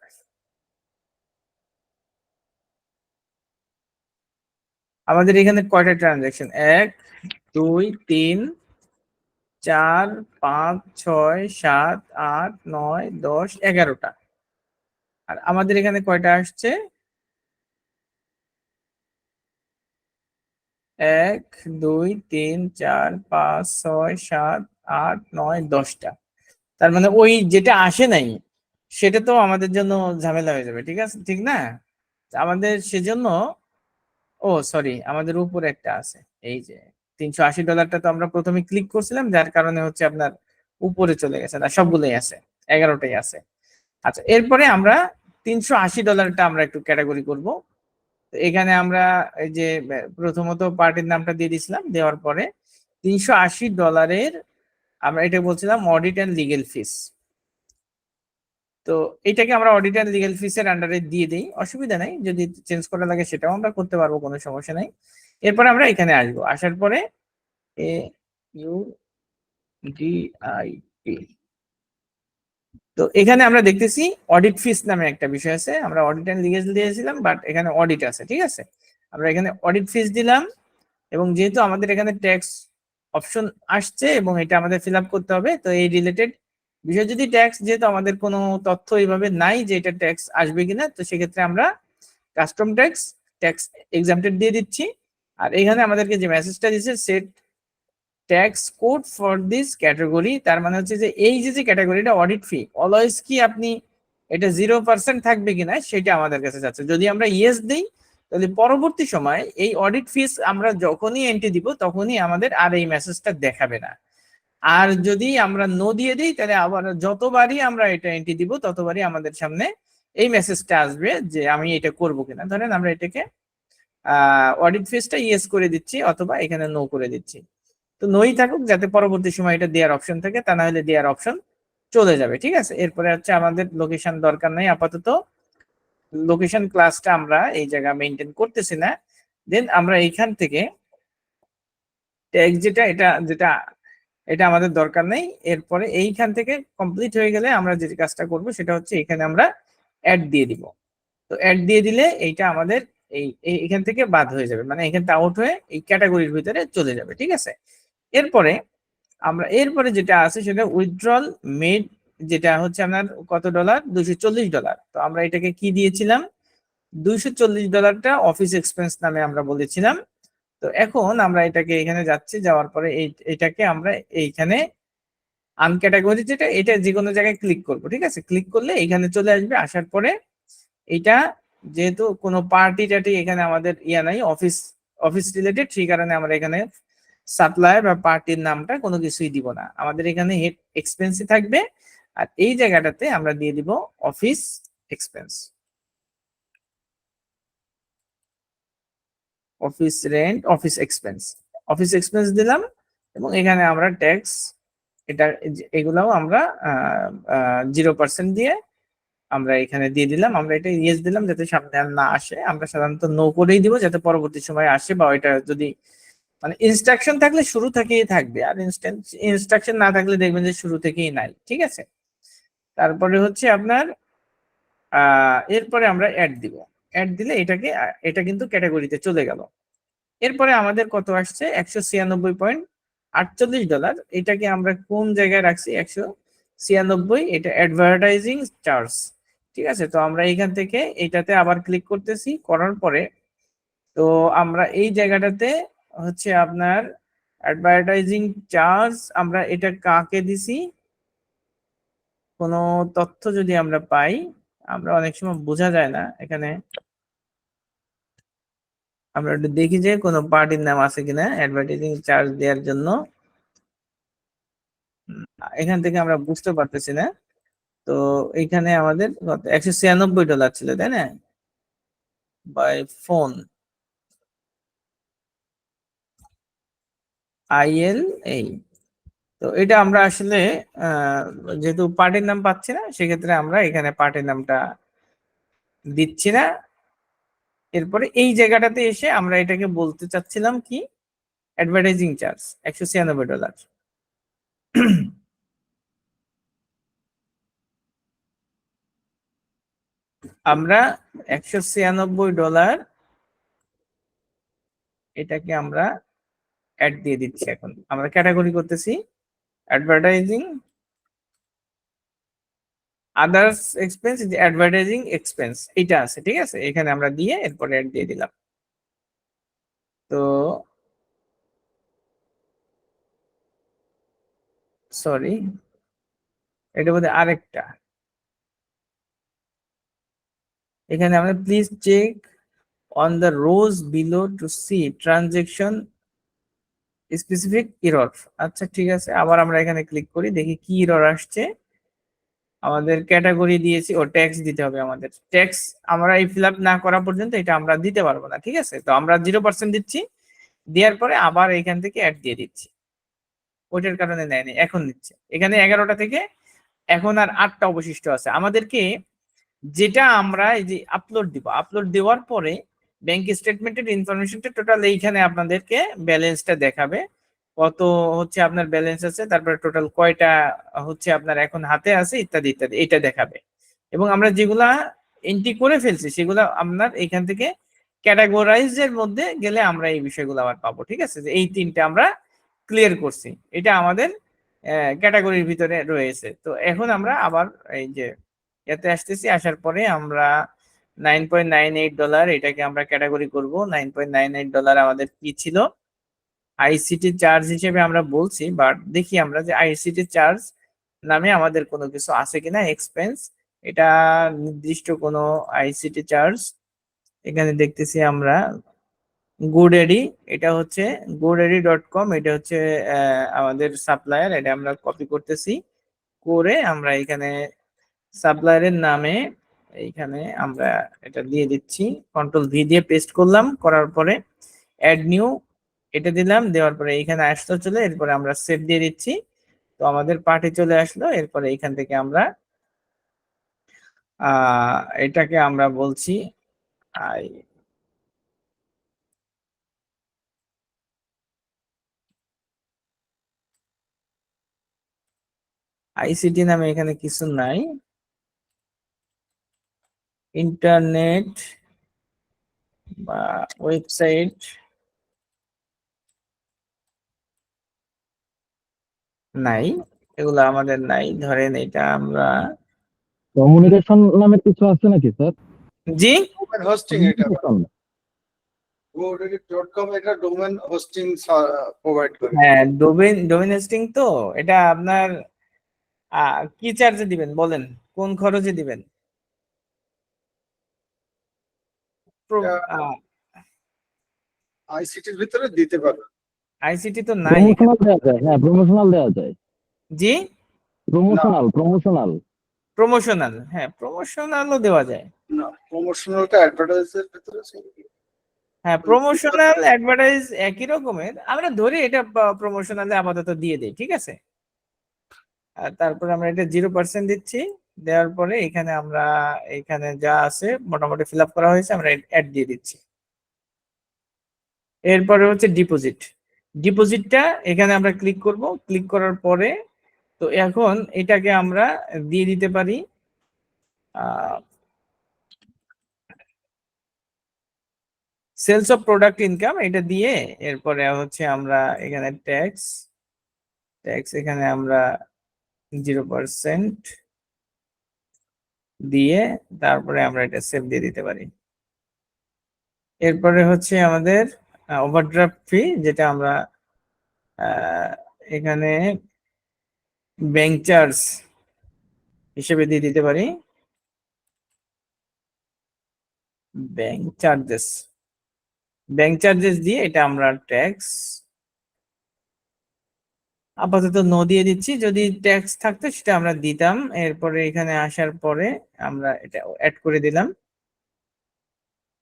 আমাদের এখানে কয়টা ট্রানজাকশন, 1 2 3 4 5 6 7 8 9 10 11টা। আর আমাদের এখানে কয়টা আসছে, 1 2 3 4 5 6 7 8 9 10টা। তার মানে ওই যেটা আসে নাই সেটা তো আমাদের জন্য ঝামেলা হয়ে যাবে, ঠিক আছে, ঠিক না? আমাদের সেজন্য, ও সরি, আমাদের উপরে একটা আছে, এই যে $380 তো আমরা প্রথমে ক্লিক করছিলাম, যার কারণে হচ্ছে আপনার উপরে চলে গেছে, না সবগুলোই আছে, 11টাই আছে। আচ্ছা, এরপরে আমরা $380টা আমরা একটু ক্যাটাগরি করব। তো এখানে আমরা এই যে প্রথমত পার্টির নামটা দিয়ে দিছিলাম, দেওয়ার পরে $380 আমরা এটা বলছিলাম অডিট অ্যান্ড লিগেল ফিস। তো এটাকে আমরা অডিট অ্যান্ড লিগেল ফিস এর আন্ডারে দিয়ে দিই, অসুবিধা নাই, যদি চেঞ্জ করা লাগে সেটাও আমরা করতে পারবো, কোনো সমস্যা নাই। এরপর আমরা এখানে আসবো, আসার পরে এ ইউ ডি আই টি, তো এখানে আমরা দেখতেছি অডিট ফিস নামে একটা বিষয় আছে, আমরা অডিট অ্যান্ড লিগেল দিয়েছিলাম, বাট এখানে অডিট আছে, ঠিক আছে। আমরা এখানে অডিট ফিস দিলাম, এবং যেহেতু আমাদের এখানে ট্যাক্স অপশন আসছে এবং এটা আমাদের ফিল আপ করতে হবে, তো এই রিলেটেড বিষয় যদি ট্যাক্স, যেহেতু আমাদের কোনো তথ্য এইভাবে নাই যে এটা ট্যাক্স আসবে কিনা, তো সেক্ষেত্রে আমরা কাস্টম ট্যাক্স, ট্যাক্স এক্সাম্পটেড দিয়ে দিচ্ছি। আর এখানে আমাদেরকে যে মেসেজটা দিচ্ছে, set tax code for this category, তার মানে হচ্ছে যে এই যে ক্যাটাগরিটা অডিট ফি অলওয়েজ কি আপনি এটা 0% থাকবে কিনা সেটা আমাদের কাছে যাচ্ছে। যদি আমরা ইয়েস দিই, তাহলে পরবর্তী সময় এই অডিট ফিস আমরা যখনই এন্ট্রি দিব তখনই আমাদের আর এই মেসেজটা দেখাবে না। আর যদি আমরা নো দিয়ে দিই, তাহলে আবার যতবারই আমরা এটা এন্ট্রি দিব ততবারই আমাদের সামনে এই মেসেজটা আসবে যে আমি এটা করব কিনা। ধরেন আমরা এটাকে অডিট ফিসটা ইয়েস করে দিচ্ছি, অথবা এখানে নো করে দিচ্ছি। তো নই থাকুক, যাতে পরবর্তী সময় এটা দেওয়ার অপশন থাকে, তা না হলে দেওয়ার অপশন চলে যাবে, ঠিক আছে। এরপরে হচ্ছে আমাদের লোকেশন দরকার নাই আপাতত, লোকেশন ক্লাসটা আমরা এই জায়গা মেনটেন করতেছি না। দেন আমরা এইখান থেকে ট্যাগ যেটা, এটা এটা আমাদের দরকার নেই। এরপরে এইখান থেকে কমপ্লিট হয়ে গেলে আমরা যে কাজটা করব সেটা হচ্ছে এখানে আমরা অ্যাড দিয়ে দিব। তো অ্যাড দিয়ে দিলে এইটা আমাদের এখান থেকে বাদ হয়ে যাবে, মানে এখান থেকে আউট হয়ে এই ক্যাটাগরির ভিতরে চলে যাবে, ঠিক আছে। এরপরে আমরা এরপরে যেটা আছে সেটা উইথড্রল মেড, যেটা হচ্ছে আপনার কত ডলার, $240। তো আমরা এটাকে কি দিয়েছিলাম, $240টা অফিস এক্সপেন্স নামে আমরা বলেছিলাম। তো এখন আমরা এটাকে এখানে যাচ্ছি, যাওয়ার পরে এটাকে আমরা এইখানে আনক্যাটাগরি যেটা, এটা যে কোনো জায়গায় ক্লিক করব, ঠিক আছে। ক্লিক করলে এখানে চলে আসবে, আসার পরে এটা যেহেতু কোনো পার্টি টাটি এখানে আমাদের ইয়া নাই, অফিস অফিস রিলেটেড, সেই কারণে আমরা এখানে সাপ্লায়ার বা পার্টির নামটা কোনো কিছুই দিব না, আমাদের এখানে হেড এক্সপেন্সই থাকবে। আর এই জায়গাটাতে আমরা দিয়ে দিব office expense, office rent, office expense, office expense দিলাম। এবং এখানে আমরা ট্যাক্স, এটা এগুলাও আমরা 0% দিয়ে আমরা এখানে দিয়ে দিলাম। আমরা এটা ইয়েস দিলাম যাতে সামনে আর না আসে, আমরা সাধারণত নো করেই দিব যাতে পরবর্তী সময় আসে, বা ওইটা যদি মানে ইনস্ট্রাকশন থাকলে শুরু থেকেই থাকবে, আর ইনস্ট্রাকশন না থাকলে দেখবেন যে শুরু থেকেই নাই, ঠিক আছে। তারপরে হচ্ছে আপনার এরপরে আমরা অ্যাড দিব, অ্যাড দিলে এটা কিন্তু ক্যাটাগরিতে চলে গেল। এরপরে আমাদের কত আসছে, $196.48। এটাকে আমরা কোন জায়গায় রাখছি, 196, এটা অ্যাডভার্টাইজিং চার্জ। ঠিক আছে, তো আমরা এইখান থেকে এটাতে আবার ক্লিক করতেছি, করার পরে তো আমরা এই জায়গাটাতে হচ্ছে আপনার অ্যাডভার্টাইজিং চার্জ, আমরা এটা কাকে দিছি, কোনো তথ্য যদি আমরা পাই, আমরা অনেক সময় বোঝা যায় না এখানে, আমরা একটু দেখি যে কোনো পার্টির নাম আছে কিনা অ্যাডভার্টাইজিং চার্জ দেওয়ার জন্য। এখান থেকে আমরা বুঝতে পারতেছি না। তো এখানে আমাদের $196 ছিল, তাই না, বাই ফোন ILA। তো এটা আমরা আসলে যেহেতু পার্টির নাম পাচ্ছি না, সেক্ষেত্রে আমরা এখানে পার্টির নামটা দিচ্ছি না। এরপরে এই জায়গাটাতে এসে আমরা এটাকে বলতে চাচ্ছিলাম কি, অ্যাডভার্টাইজিং চার্জ $196। আমরা $196 এটাকে আমরা অ্যাড দিয়ে দিচ্ছি। এখন আমরা ক্যাটাগরি করতেছি অ্যাডভার্টাইজিং আদার্স এক্সপেন্স, যে অ্যাডভার্টাইজিং এক্সপেন্স এটা আছে, ঠিক আছে, এখানে আমরা দিয়ে এরপরে অ্যাড দিয়ে দিলাম। তো সরি, এটা বোধহয় আরেকটা, এখানে আমরা please check on the rows below to see transaction specific error. আচ্ছা ঠিক আছে, আবার আমরা এখানে ক্লিক করি, দেখি কি এরর আসছে। আমাদের ক্যাটাগরি দিয়েছি, ও ট্যাক্স দিতে হবে, আমাদের ট্যাক্স আমরা এই ফিল আপ না করা পর্যন্ত এটা আমরা দিতে পারবো না। ঠিক আছে, তো আমরা 0% দিচ্ছি, দেওয়ার পরে আবার এখান থেকে অ্যাড দিয়ে দিচ্ছি, ওইটার কারণে নেয়নি, এখন নিচ্ছে। এখানে 11টা থেকে এখন আর 8টা অবশিষ্ট আছে আমাদেরকে, যেটা আমরা এই যে আপলোড দিব, আপলোড দেওয়ার পরে ব্যাংক স্টেটমেন্টের ইনফরমেশনটা টোটাল এইখানে আপনাদেরকে ব্যালেন্সটা দেখাবে, কত হচ্ছে আপনার ব্যালেন্স আছে, তারপরে টোটাল কয়টা হচ্ছে আপনার এখন হাতে আছে, ইত্যাদি ইত্যাদি, এটা দেখাবে। এবং আমরা যেগুলা এন্ট্রি করে ফেলছি সেগুলা আপনার এখান থেকে ক্যাটাগরাইজের মধ্যে গেলে আমরা এই বিষয়গুলো আবার পাবো। ঠিক আছে, যে এই তিনটা আমরা ক্লিয়ার করছি, এটা আমাদের ক্যাটাগরির ভিতরে রয়েছে। তো এখন আমরা আবার এই যে এতে আসতেছি, আসার পরে আমরা $9.98 এটাকে আমরা ক্যাটাগরি করব। $9.98 আমাদের কি ছিল, আইসিটি চার্জ হিসেবে আমরা বলছি, বাট দেখি আমরা যে আইসিটি চার্জ নামে আমাদের কোনো কিছু আছে কিনা, এক্সপেন্স, এটা নির্দিষ্ট কোনো আইসিটি চার্জ এখানে দেখতেছি আমরা। গুডেডি, এটা হচ্ছে goodedi.com, এটা হচ্ছে আমাদের সাপ্লায়ার, এটা আমরা কপি করতেছি, করে আমরা এখানে সাপ্লায়ারের নামে এইখানে আমরা এটা দিয়ে দিচ্ছি, কন্ট্রোল V দিয়ে পেস্ট করলাম, করার পরে অ্যাড নিউ এটা দিলাম, দেওয়ার পরে এইখানে আসলো চলে, এরপরে আমরা সেভ দিয়ে দিচ্ছি। তো আমাদের পার্টে চলে আসলো। এরপরে এখান থেকে আমরা এটাকে আমরা বলছি আই আইসিটি নামে এখানে কিছু নাই, ইন্টারনেট বা ওয়েবসাইট নাই, এগুলো আমাদের নাই। ধরেন এটা আমরা কমিউনিকেশন নামের কিছু আছে নাকি স্যার? জি হোস্টিং এটা কমিউনিকেশন, godaddy.com এটা ডোমেন হোস্টিং প্রোভাইড করে। হ্যাঁ, ডোমেন হোস্টিং। তো এটা আপনার কি চার্জে দিবেন বলেন, কোন খরচে দিবেন? আইসিটির ভিতরে দিতে পারবে। আইসিটি তো নাই এখানে। প্রমোশনাল দেওয়া যায়, হ্যাঁ প্রমোশনাল দেওয়া যায়, জি প্রমোশনাল। প্রমোশনাল, হ্যাঁ প্রমোশনালও দেওয়া যায়। না, প্রমোশনালটা অ্যাডভার্টাইজের ভিতরে ছিল। হ্যাঁ, প্রমোশনাল অ্যাডভার্টাইজ একই রকমের, আমরা ধরি এটা প্রমোশনালে আপাতত দিয়ে দিই, ঠিক আছে। আর তারপরে আমরা এটা 0% দিচ্ছি, দেওয়ার পরে এখানে আমরা এখানে যা আছে মোটামুটি ফিল আপ করা হয়েছে, আমরা অ্যাড দিয়ে দিচ্ছি। এরপরে হচ্ছে ডিপোজিট, ডিপোজিটটা এখানে আমরা ক্লিক করব, ক্লিক করার পরে তো এখন এটাকে আমরা দিয়ে দিতে পারি সেলস অফ প্রোডাক্ট ইনকাম এটা দিয়ে এরপরে হচ্ছে আমরা এখানে ট্যাক্স এখানে আমরা 0% দিয়ে তারপরে আমরা এটা সেভ দিয়ে দিতে পারি। এরপরে হচ্ছে আমাদের ওভারড্রাফট ফি, যেটা আমরা এখানে ব্যাংক চার্জ হিসেবে দিয়ে দিতে পারি। ব্যাংক চার্জেস দিয়ে এটা আমরা ট্যাক্স আপাতত নো দিয়ে দিচ্ছি, যদি ট্যাক্স থাকতো সেটা আমরা দিতাম। এরপরে এখানে আসার পরে আমরা এটা অ্যাড করে দিলাম।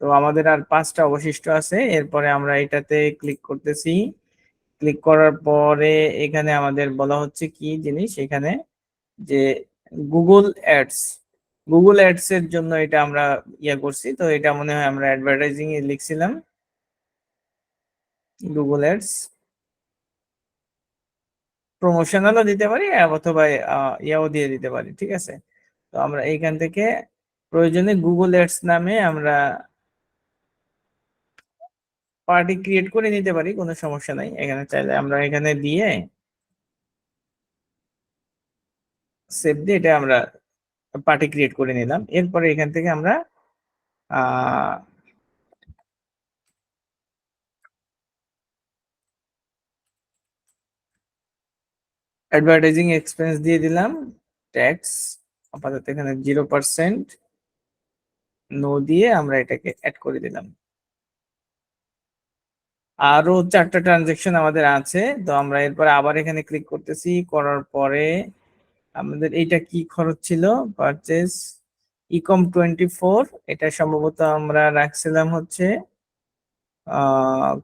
তো আমাদের আর 5টা অবশিষ্ট আছে। এরপরে আমরা এটাতে ক্লিক করতেছি। ক্লিক করার পরে এখানে আমাদের বলা হচ্ছে কি জিনিস, এখানে যে গুগল অ্যাডস এর জন্য এটা আমরা ইয়ে করছি। তো এটা মনে হয় আমরা অ্যাডভার্টাইজিং এ লিখছিলাম গুগল অ্যাডস। প্রমোশনালও দিতে পারি অথবা ইয়াও দিয়ে দিতে পারি, ঠিক আছে। তো আমরা এইখান থেকে প্রয়োজনে গুগল অ্যাডস নামে আমরা পার্টি ক্রিয়েট করে নিতে পারি, কোনো সমস্যা নাই। এখানে চাইলে আমরা এখানে দিয়ে সেভ দিয়ে এটা আমরা পার্টি ক্রিয়েট করে নিলাম। এরপরে এখান থেকে আমরা অ্যাডভার্টাইজিং এক্সপেন্স দিয়ে দিলাম। ট্যাক্স আপাতত এখানে 0%, নো দিয়ে আমরা এটাকে অ্যাড করে দিলাম। আরো 4টা ট্রানজেকশন আমাদের আছে। তো আমরা এরপরে আবার এখানে ক্লিক করতেছি, করার পরে আমাদের এইটা কি খরচ ছিল, পারচেজ ইকম 24, এটা সম্ভবত আমরা রাখছিলাম হচ্ছে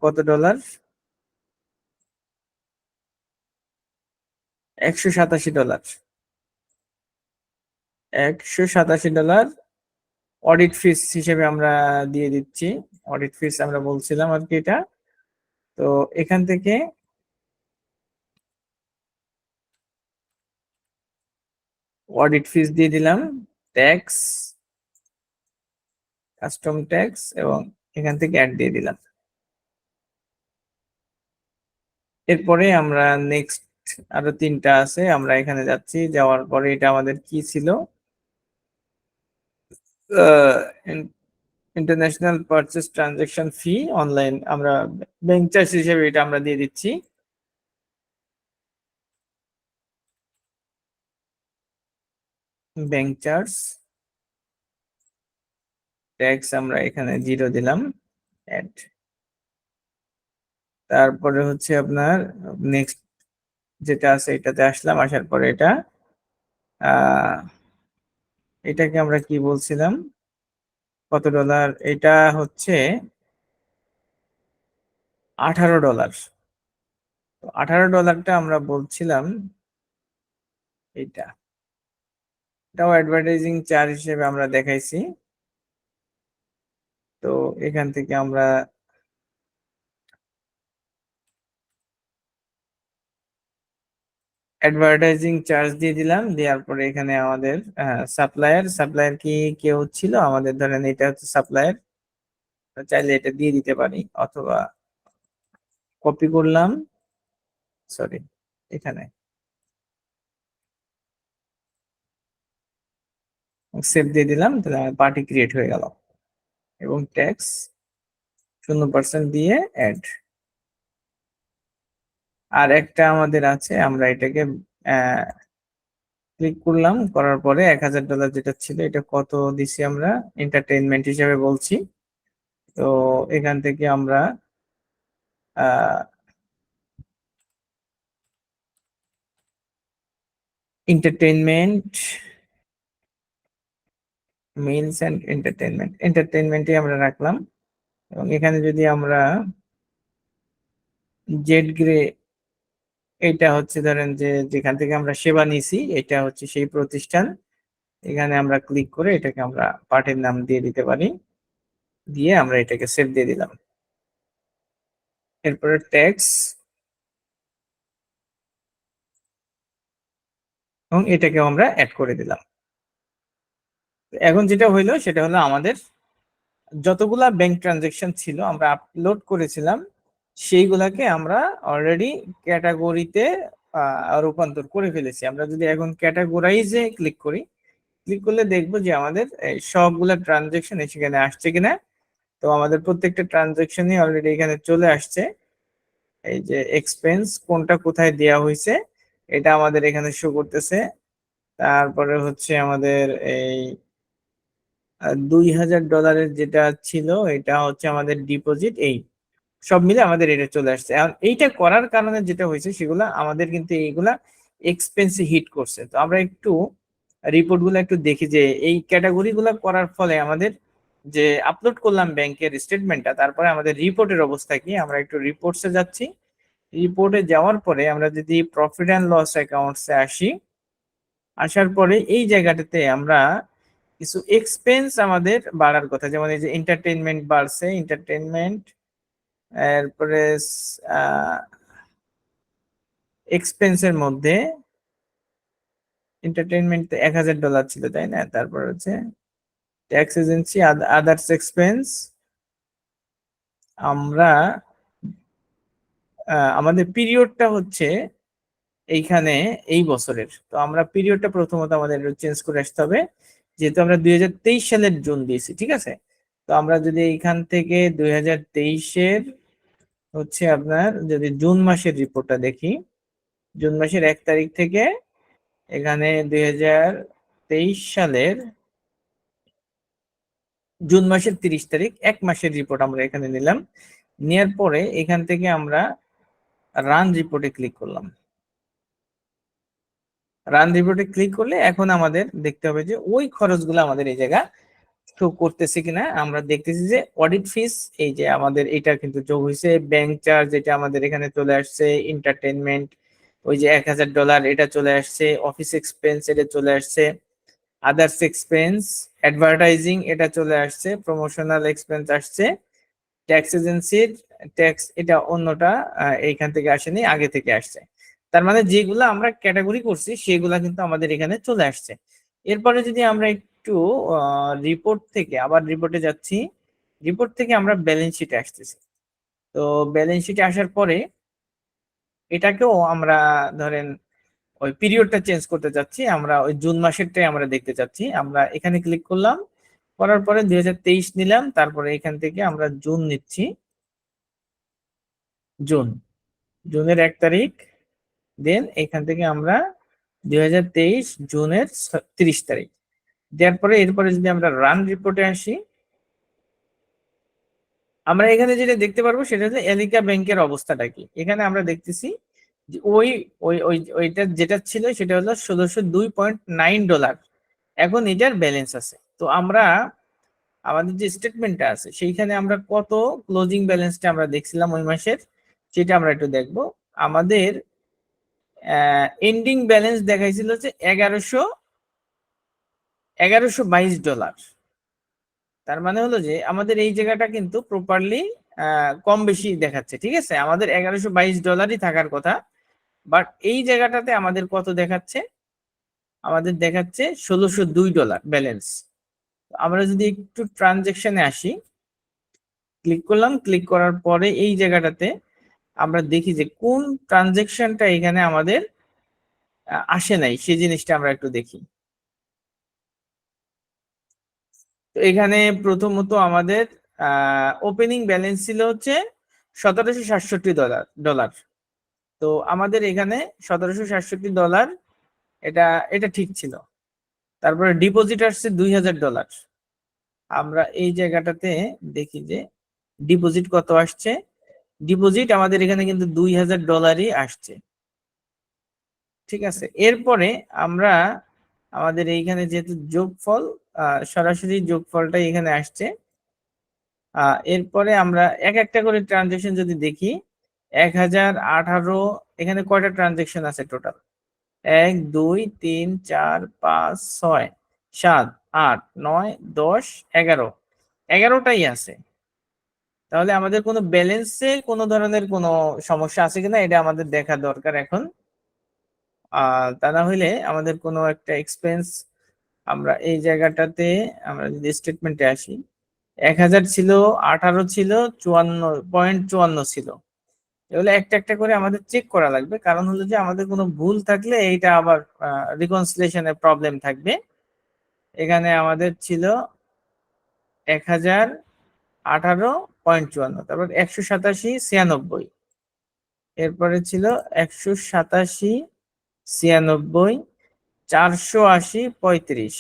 কত ডলার, $187। $187 অডিট ফিস হিসেবে আমরা দিয়ে দিচ্ছি। অডিট ফিস আমরা বলছিলাম আর কি এটা। তো এখান থেকে অডিট ফিস দিয়ে দিলাম, ট্যাক্স, কাস্টম ট্যাক্স, এবং এখান থেকে অ্যাড দিয়ে দিলাম। এরপরে আমরা নেক্সট আরো 3টা আছে, আমরা এখানে যাচ্ছি। যাওয়ার পরে এটা আমাদের কি ছিল, ইন্টারন্যাশনাল পারচেস ট্রানজাকশন ফি অনলাইন, আমরা ব্যাংক চার্জ হিসেবে এটা আমরা দিয়ে দিচ্ছি। ব্যাংক চার্জ, ট্যাক্স আমরা এখানে 0 দিলাম, অ্যাড। তারপরে হচ্ছে আপনার নেক্সট যেটা আছে এটাতে আসলাম, আসার পরে এটাকে আমরা কি বলছিলাম, কত ডলার, এটা হচ্ছে $18। তো $18টা আমরা বলছিলাম এটাও অ্যাডভার্টাইজিং চার্জ হিসেবে আমরা দেখাইছি। তো এখান থেকে আমরা অ্যাডভার্টাইজিং চার্জ দিয়ে দিলাম। দেওয়ার পরে এখানে আমাদের সাপ্লায়ার কি কেউ ছিল আমাদের, ধরেন এটা হচ্ছে সাপ্লায়ার, চাইলে এটা দিয়ে দিতে পারি, অথবা কপি করলাম, সরি এখানে সেভ দিয়ে দিলাম, তাহলে আমার পার্টি ক্রিয়েট হয়ে গেল। এবং ট্যাক্স 0% দিয়ে অ্যাড। আর একটা আমাদের আছে, আমরা এটাকে ক্লিক করলাম, করার পরে $1000 যেটা ছিল এটা কত দিছি আমরা, এন্টারটেইনমেন্ট হিসেবে বলছি। তো এখান থেকে আমরা এন্টারটেইনমেন্ট, মিলস এন্ড এন্টারটেইনমেন্টই আমরা রাখলাম। এবং এখানে যদি আমরা জেড গ্রে, এটা হচ্ছে ধরেন যে যেখান থেকে আমরা সেবা নিছি, এটা হচ্ছে সেই প্রতিষ্ঠান। এখানে আমরা ক্লিক করে এটাকে আমরা পার্টির নাম দিয়ে দিতে পারি, দিয়ে আমরা এটাকে সেভ দিয়ে দিলাম। এরপরে ট্যাক্স, এবং এটাকেও আমরা অ্যাড করে দিলাম। এখন যেটা হইলো সেটা হলো আমাদের যতগুলা ব্যাংক ট্রানজেকশন ছিল আমরা আপলোড করেছিলাম, সেইগুলাকে আমরা অলরেডি ক্যাটাগরিতে রূপান্তর করে ফেলেছি। আমরা যদি এখন ক্যাটাগরাইজে ক্লিক করি, ক্লিক করলে দেখবো যে আমাদের এই সবগুলা ট্রানজেকশন সেখানে আসছে কিনা। তো আমাদের প্রত্যেকটা ট্রানজেকশনই অলরেডি এখানে চলে আসছে। এই যে এক্সপেন্স কোনটা কোথায় দেওয়া হয়েছে এটা আমাদের এখানে শো করতেছে। তারপরে হচ্ছে আমাদের এই $2000 যেটা ছিল এটা হচ্ছে আমাদের ডিপোজিট, এই সব মিলে আমাদের এটা চলে আসছে। এখন এইটা করার কারণে যেটা হয়েছে সেগুলা আমাদের কিন্তু এইগুলা এক্সপেন্সে হিট করছে। তো আমরা একটু রিপোর্ট গুলো একটু দেখি যে এই ক্যাটাগরি গুলা করার ফলে আমাদের যে আপলোড করলাম ব্যাংকের স্টেটমেন্টটা, তারপরে আমাদের রিপোর্টের অবস্থা কি। আমরা একটু রিপোর্টসে যাচ্ছি। রিপোর্টে যাওয়ার পরে আমরা যদি প্রফিট অ্যান্ড লস অ্যাকাউন্টসে আসি, আসার পরে এই জায়গাটাতে আমরা কিছু এক্সপেন্স আমাদের বাড়ার কথা, যেমন এই যে এন্টারটেইনমেন্ট বাড়ছে, এন্টারটেইনমেন্ট, এরপরে এক্সপেন্সের মধ্যে এন্টারটেইনমেন্ট $1000 ছিল, তাই না? তারপর হচ্ছে ট্যাক্স এজেন্সি, আদার্স এক্সপেন্স, আমরা আমাদের পিরিয়ডটা হচ্ছে এইখানে এই বছরের। তো আমরা পিরিয়ডটা প্রথমত আমাদের চেঞ্জ করে আসতে হবে, যেহেতু আমরা 2023 সালের জুন দিয়েছি, ঠিক আছে? তো আমরা যদি এইখান থেকে 2023-এর হচ্ছে আপনার যদি জুন মাসের রিপোর্টটা দেখি, জুন মাসের 1 তারিখ থেকে এখানে 2023 সালের জুন মাসের 30 তারিখ, 1 মাসের রিপোর্ট আমরা এখানে নিলাম। নেওয়ার পরে এখান থেকে আমরা রান রিপোর্টে ক্লিক করলাম। রান রিপোর্টে ক্লিক করলে এখন আমাদের দেখতে হবে যে ওই খরচগুলো আমাদের এই জায়গা শো করতেছে কিনা। আমরা দেখতেছি যে অডিট ফিস, এই যে আমাদের এটা কিন্তু যোগ হয়েছে, ব্যাংক চার্জ এটা আমাদের এখানে চলে আসছে, এন্টারটেনমেন্ট ওই যে $1000 এটা চলে আসছে, অফিস এক্সপেন্স এটা চলে আসছে, আদার্স এক্সপেন্স, অ্যাডভার্টাইজিং এটা চলে আসছে, প্রমোশনাল এক্সপেন্স আসছে, ট্যাক্স এজেন্সির ট্যাক্স এটা অন্যটা এইখান থেকে আসেনি, আগে থেকে আসছে। তার মানে যেগুলো আমরা ক্যাটাগরি করছি সেগুলা কিন্তু আমাদের এখানে চলে আসছে। এরপরে যদি আমরা একটু রিপোর্ট থেকে আবার রিপোর্টে যাচ্ছি, রিপোর্ট থেকে আমরা ব্যালেন্স শিটে আসতেছি। তো ব্যালেন্স শিটে আসার পরে এটাকেও আমরা ধরেন ওই পিরিয়ডটা চেঞ্জ করতে চাচ্ছি, আমরা ওই জুন মাসেরটাই আমরা দেখতে চাচ্ছি। আমরা এখানে ক্লিক করলাম, করার পরে 2023 নিলাম, তারপরে এখান থেকে আমরা জুন নিচ্ছি, জুন, জুনের 1 তারিখ, দেন এখান থেকে আমরা 2023 জুনের 30 তারিখ দেওয়ার পরে এরপরে যদি আমরা রান রিপোর্টে আসি, আমরা এখানে যেটা দেখতে পারবো সেটা হচ্ছে এলিকা ব্যাংকের অবস্থাটা কি। এখানে আমরা দেখতেছি যে ওই ওই ওই ওইটা যেটা ছিল সেটা হলো $1602.9, এখন এটার ব্যালেন্স আছে। তো আমরা আমাদের যে স্টেটমেন্টটা আছে সেইখানে আমরা কত ক্লোজিং ব্যালেন্সটা আমরা দেখছিলাম ওই মাসের, সেটা আমরা একটু দেখবো। আমাদের এন্ডিং ব্যালেন্স দেখাইছিল হচ্ছে $1122। তার মানে হলো যে আমাদের এই জায়গাটা কিন্তু প্রপারলি কম বেশি দেখাচ্ছে, ঠিক আছে? আমাদের $1122 থাকার কথা, বাট এই জায়গাটাতে আমাদের কত দেখাচ্ছে? আমাদের দেখাচ্ছে $1602 ব্যালেন্স। আমরা যদি একটু ট্রানজেকশনে আসি, ক্লিক করলাম, ক্লিক করার পরে এই জায়গাটাতে আমরা দেখি যে কোন ট্রানজেকশনটা এখানে আমাদের আসে নাই, সেই জিনিসটা আমরা একটু দেখি। তো এখানে প্রথমত আমাদের ওপেনিং ব্যালেন্স ছিল হচ্ছে $1767। তো আমাদের এখানে $1767 এটা এটা ঠিক ছিল। তারপরে ডিপোজিট আসছে $2000। আমরা এই জায়গাটাতে দেখি যে ডিপোজিট কত আসছে। ডিপোজিট আমাদের এখানে কিন্তু $2000-ই আসছে, ঠিক আছে? এরপরে আমরা আমাদের এইখানে যেহেতু যোগফল, সরাসরি যোগফলটাই এখানে আসছে। এরপরে আমরা এক একটা করে ট্রানজেকশন যদি দেখি, 1018, এখানে কয়টা ট্রানজেকশন আছে টোটাল? 1 2 3 4 5 6 7 8 9 10 11, 11টাই আছে। তাহলে আমাদের কোনো ব্যালেন্সে কোনো ধরনের কোনো সমস্যা আছে কিনা এটা আমাদের দেখা দরকার এখন। তা না হইলে আমাদের কোনো একটা এক্সপেন্স, আমরা এই জায়গাটাতে আমরা যদি স্টেটমেন্টে আসি, 1000 ছিল, 18 ছিল, 54.54 ছিল। এগুলো একটা একটা করে আমাদের চেক করা লাগবে, কারণ হলো যে আমাদের কোনো ভুল থাকলে এইটা আবার রিকনসিলেশনের প্রবলেম থাকবে। এখানে আমাদের ছিল 1018.54, তারপর 187.96, এরপরে ছিল 187.96, 480.35,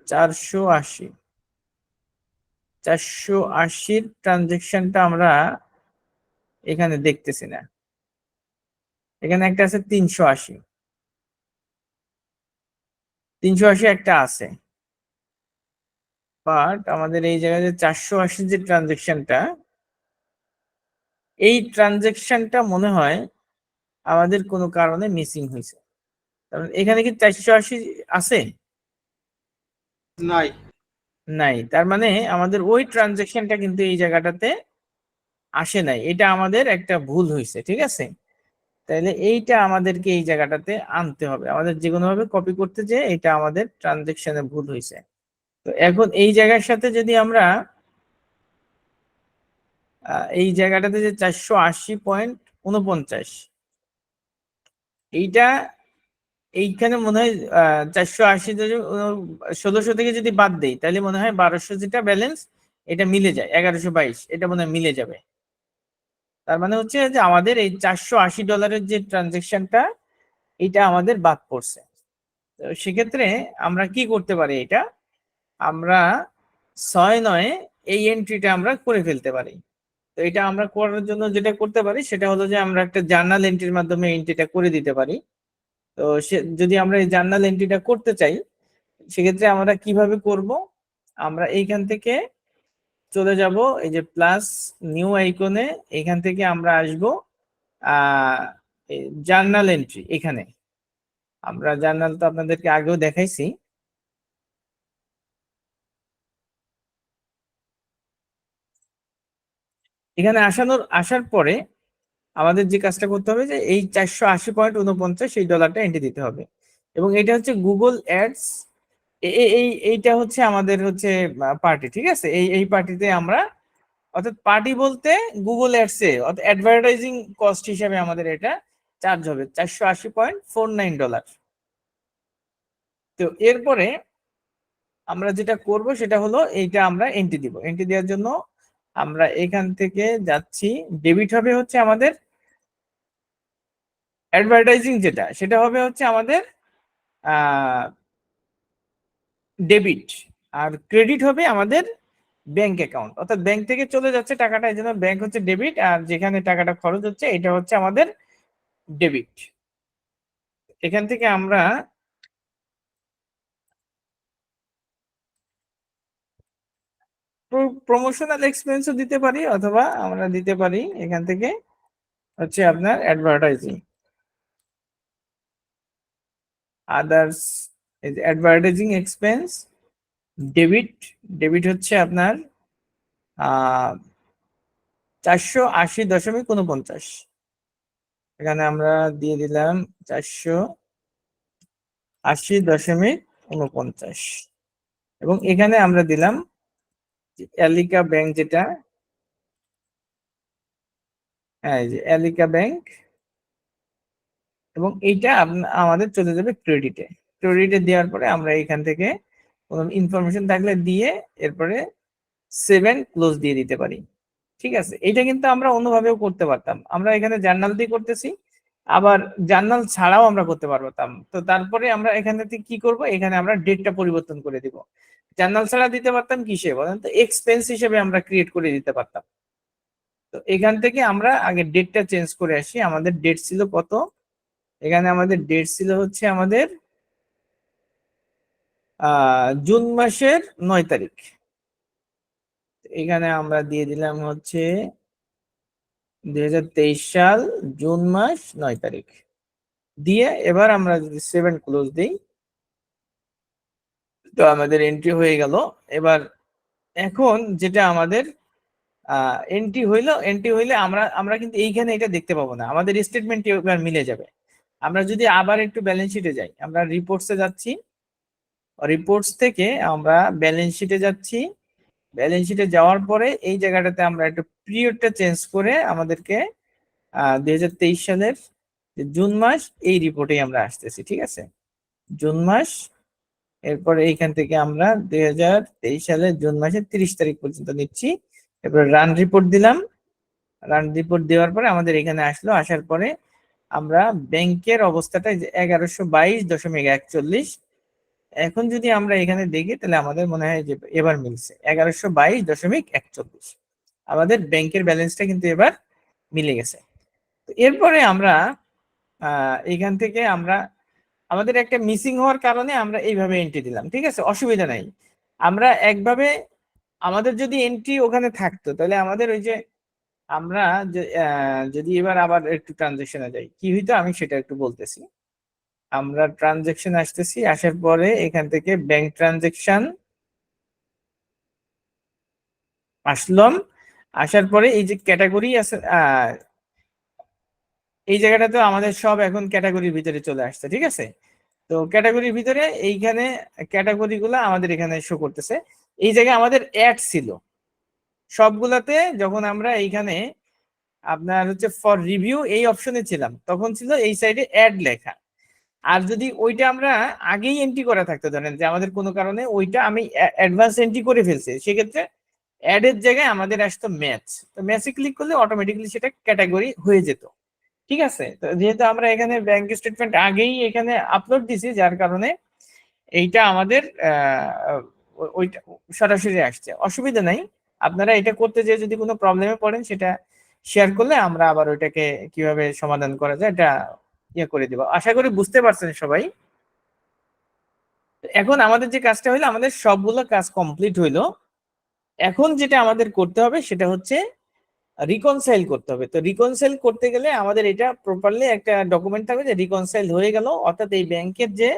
480, 480 ট্রানজেকশনটা আমরা এখানে দেখতেছি না। এখানে একটা আছে 380, 380 একটা আছে, বাট আমাদের এই জায়গায় যে 480 যে ট্রানজেকশনটা, এই ট্রানজেকশনটা মনে হয় আমাদের কোনো কারণে মিসিং হয়েছে। কারণ এখানে কি 480 আছে? নাই। নাই, তার মানে আমাদের ওই ট্রানজেকশনটা কিন্তু এই জায়গাটাতে আসে নাই, এটা আমাদের একটা ভুল হয়েছে, ঠিক আছে? তাহলে এইটা আমাদেরকে এই জায়গাটাতে আনতে হবে, আমাদের যে কোনো ভাবে কপি করতে, যে এটা আমাদের ট্রানজেকশনে ভুল হয়েছে। তো এখন এই জায়গার সাথে যদি আমরা এই জায়গাটাতে যে 480.49, এইটা এইখানে মনে হয় 480, 1600 থেকে যদি বাদ দেই তাহলে মনে হয় 1200 যেটা ব্যালেন্স, এটা মিলে যায়, 1122 এটা মনে হয় মিলে যাবে। তার মানে হচ্ছে যে আমাদের এই $480 যে ট্রানজেকশনটা, এটা আমাদের বাদ পড়ছে। তো সেক্ষেত্রে আমরা কি করতে পারি, এটা আমরা 6-9 এই এন্ট্রিটা আমরা করে ফেলতে পারি। তো এটা আমরা করার জন্য যেটা করতে পারি সেটা হলো যে আমরা একটা জার্নাল এন্ট্রির মাধ্যমে এন্ট্রিটা করে দিতে পারি। তো সে যদি আমরা এই জার্নাল এন্ট্রিটা করতে চাই, সেক্ষেত্রে আমরা কিভাবে করব, আমরা এইখান থেকে চলে যাব এই যে প্লাস নিউ আইকনে, এখান থেকে আমরা আসব জার্নাল এন্ট্রি। এখানে আমরা জার্নাল তো আপনাদেরকে আগেও দেখাইছি। এখানে আসার পরে আমাদের যে কাজটা করতে হবে, যে এই 480.49 এই ডলারটা এন্ট্রি দিতে হবে, এবং এটা হচ্ছে গুগল অ্যাডস। এইটা হচ্ছে আমাদের হচ্ছে পার্টি, ঠিক আছে? এই পার্টিতে আমরা, অর্থাৎ পার্টি বলতে গুগল অ্যাডস এ, অর্থাৎ অ্যাডভার্টাইজিং কস্ট হিসেবে আমাদের এটা চার্জ হবে $480.49। তো এরপরে আমরা যেটা করব সেটা হলো এইটা আমরা এন্ট্রি দিব। এন্ট্রি দেওয়ার জন্য আমরা এখান থেকে যাচ্ছি, ডেবিট হবে হচ্ছে আমাদের অ্যাডভার্টাইজিং, যেটা সেটা হবে হচ্ছে আমাদের ডেবিট, আর ক্রেডিট হবে আমাদের ব্যাংক অ্যাকাউন্ট, অর্থাৎ ব্যাংক থেকে চলে যাচ্ছে টাকাটা, এই জন্য ব্যাংক হচ্ছে ডেবিট, আর যেখানে টাকাটা খরচ হচ্ছে এটা হচ্ছে আমাদের ডেবিট। এখান থেকে আমরা প্রমোশনাল এক্সপেন্সও দিতে পারি, অথবা আমরা দিতে পারি এখান থেকে হচ্ছে আপনার advertising, others advertising expense debit. Debit হচ্ছে আপনার 480.49, এখানে আমরা দিয়ে দিলাম 480.49, এবং এখানে আমরা দিলাম এলিকা ব্যাংক, যেটা হ্যাঁ এই যে এলিকা ব্যাংক, এবং এইটা আমাদের চলে যাবে ক্রেডিটে। ক্রেডিটে দেওয়ার পরে আমরা এখান থেকে কোনো ইনফরমেশন থাকলে দিয়ে এরপরে 7 ক্লোজ দিয়ে দিতে পারি, ঠিক আছে? এটা কিন্তু আমরা অন্যভাবেও করতে পারতাম, আমরা এখানে জার্নাল দিয়ে করতেছি, আবার জার্নাল ছাড়াও আমরা করতে পারতাম। তো তারপরে আমরা এখান থেকে কি করব, এখানে আমরা ডেটটা পরিবর্তন করে দিব। জার্নাল ছাড়া দিতে পারতাম কিসে বলেন তো, এক্সপেন্স হিসেবে আমরা ক্রিয়েট করে দিতে পারতাম। তো এখান থেকে আমরা আগে ডেটটা চেঞ্জ করে আসি। আমাদের ডেট ছিল কত, এখানে আমাদের ডেট ছিল হচ্ছে আমাদের জুন মাসের 9 তারিখ। এখানে আমরা দিয়ে দিলাম হচ্ছে 2023 সাল জুন মাস 9 তারিখ দিয়ে, এবার আমরা যদি 7 ক্লোজ দিই, তো আমাদের এন্ট্রি হয়ে গেল। এবার এখন যেটা আমাদের এন্ট্রি হইলে আমরা আমরা কিন্তু এইখানে এটা দেখতে পাবো না, আমাদের স্টেটমেন্ট এবার মিলে যাবে। আমরা যদি আবার একটু ব্যালেন্স শিটে যাই, আমরা রিপোর্টসে যাচ্ছি, রিপোর্টস থেকে আমরা ব্যালেন্স শিটে যাচ্ছি। ব্যালেন্স শিটে যাওয়ার পরে এই জায়গাটাতে আমরা একটু পিরিয়ডটা চেঞ্জ করে আমাদেরকে 2023 সালের যে জুন মাস এই রিপোর্টেই আমরা আসতেছি, ঠিক আছে? জুন মাস, এরপরে এইখান থেকে আমরা 2023 সালের জুন মাসের 30 তারিখ পর্যন্ত নিচ্ছি। এরপরে রান রিপোর্ট দিলাম। রান রিপোর্ট দেওয়ার পরে আমাদের এখানে আসলো। আসার পরে আমরা ব্যাংকের অবস্থাটা 1122.41। এখন যদি আমরা এখানে দেখি তাহলে আমাদের মনে হয় যে এবার মিলছে 1122.41। আমাদের ব্যাংকের ব্যালেন্সটা কিন্তু এবার মিলে গেছে। তো এরপরে আমরা এখান থেকে আমরা আমাদের একটা মিসিং হওয়ার কারণে আমরা এইভাবে এন্ট্রি দিলাম, ঠিক আছে, অসুবিধা নাই। আমরা একভাবে আমাদের যদি এন্ট্রি ওখানে থাকতো তাহলে আমাদের ওই যে আমরা যদি এবার আবার একটু ট্রানজেকশনে যাই কি হইতো আমি সেটা একটু বলতেছি। আমরা ট্রানজেকশন আসতেছি, আসার পরে এখান থেকে ব্যাংক ট্রানজেকশন আসলাম। আসার পরে এই যে ক্যাটাগরি আছে এই জায়গাটাতে আমাদের সব এখন ক্যাটাগরির ভিতরে চলে আসছে, ঠিক আছে? তো ক্যাটাগরির ভিতরে এইখানে ক্যাটাগরি গুলা আমাদের এখানে শো করতেছে। এই জায়গায় আমাদের অ্যাড ছিল সবগুলাতে। যখন আমরা এইখানে আপনার হচ্ছে ফর রিভিউ এই অপশনে ছিলাম তখন ছিল এই সাইডে অ্যাড লেখা। আর যদি ওইটা আমরা আগেই এন্ট্রি করা থাকতো, ধরেন যে আমাদের কোনো কারণে ওইটা আমি অ্যাডভান্স এন্ট্রি করে ফেলছি, সেক্ষেত্রে অ্যাড এর জায়গায় আমাদের আসতো ম্যাচ। তো ম্যাচে ক্লিক করলে অটোমেটিক্যালি সেটা ক্যাটাগরি হয়ে যেত, ঠিক আছে? তো যেহেতু আমরা এখানে ব্যাংক স্টেটমেন্ট আগেই এখানে আপলোড দিছি যার কারণে এইটা আমাদের ওইটা সরাসরি আসছে, অসুবিধা নাই। আপনারা এটা করতে যেয়ে যদি কোনো প্রবলেমে পড়েন সেটা শেয়ার করলে আমরা আবার ওইটাকে কিভাবে সমাধান করা যায় এটা ইয়ে করে দিব। আশা করি বুঝতে পারছেন সবাই। এখন আমাদের যে কাজটা হইলো, আমাদের সবগুলো কাজ কমপ্লিট হইলো। এখন যেটা আমাদের করতে হবে সেটা হচ্ছে রিকনসাইল করতে হবে। তো রিকনসাইল করতে গেলে আমাদের এটা প্রপারলি একটা ডকুমেন্ট থাকবে যে রিকনসাইল হয়ে গেল, অর্থাৎ এই ব্যাংকের যে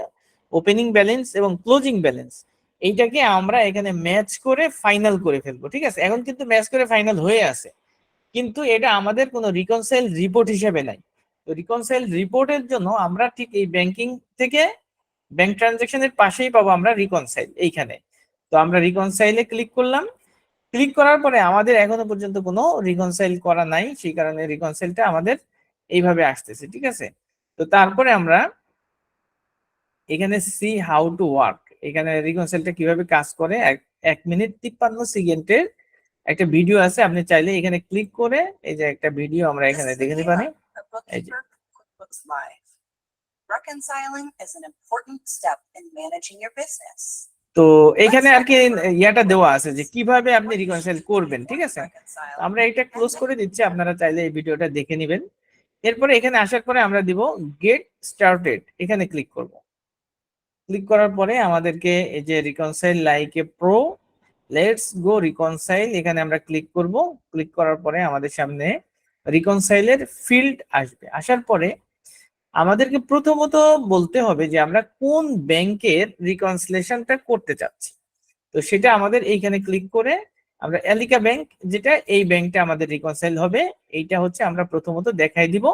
ওপেনিং ব্যালেন্স এবং ক্লোজিং ব্যালেন্স এইটাকে আমরা এখানে ম্যাচ করে ফাইনাল করে ফেলবো, ঠিক আছে? এখন কিন্তু ম্যাচ করে ফাইনাল হয়ে আছে, কিন্তু এটা আমাদের কোনো রিকনসাইল রিপোর্ট হিসেবে নাই। তো রিকনসাইল রিপোর্টের জন্য আমরা ঠিক এই ব্যাংকিং থেকে ব্যাংক ট্রানজাকশনের পাশেই পাবো আমরা রিকনসাইল এইখানে। তো আমরা রিকনসাইলে ক্লিক করলাম। ক্লিক করার পরে আমাদের এখনো পর্যন্ত কোনো রিকনসাইল করা নাই, সেই কারণে রিকনসাইলটা আমাদের এইভাবে আসতেছে, ঠিক আছে? তো তারপরে আমরা এখানে সি হাউ টু ওয়ার্ক, এখানে রিকনসাইলটা কিভাবে কাজ করে 1 মিনিট 53 সেকেন্ডের একটা ভিডিও আছে, আপনি চাইলে এখানে ক্লিক করে এই যে একটা ভিডিও আমরা এখানে দেখে নিতে পারি। এই যে Reconciling is an important step in managing your business. তো এখানে আর কি ইয়াটা দেওয়া আছে যে কিভাবে আপনি রিকনসাইল করবেন, ঠিক আছে? আমরা এটা ক্লোজ করে দিচ্ছি, আপনারা চাইলে এই ভিডিওটা দেখে নেবেন। এরপরে এখানে আসার পরে আমরা দিব গেট স্টার্টেড, এখানে ক্লিক করব। ক্লিক করার পরে আমাদেরকে এই যে reconcile like a pro let's go reconcile, এখানে আমরা ক্লিক করব। ক্লিক করার পরে আমাদের সামনে রিকনসাইলের ফিল্ড আসবে। আসার পরে আমাদেরকে প্রথমত বলতে হবে যে আমরা কোন ব্যাংকের রিকনসিলেশনটা করতে চাচ্ছি। তো সেটা আমাদের এইখানে ক্লিক করে আমরা এলিকা ব্যাংক, যেটা এই ব্যাংকটা আমাদের রিকনসাইল হবে, এইটা হচ্ছে আমরা প্রথমত দেখাই দিব।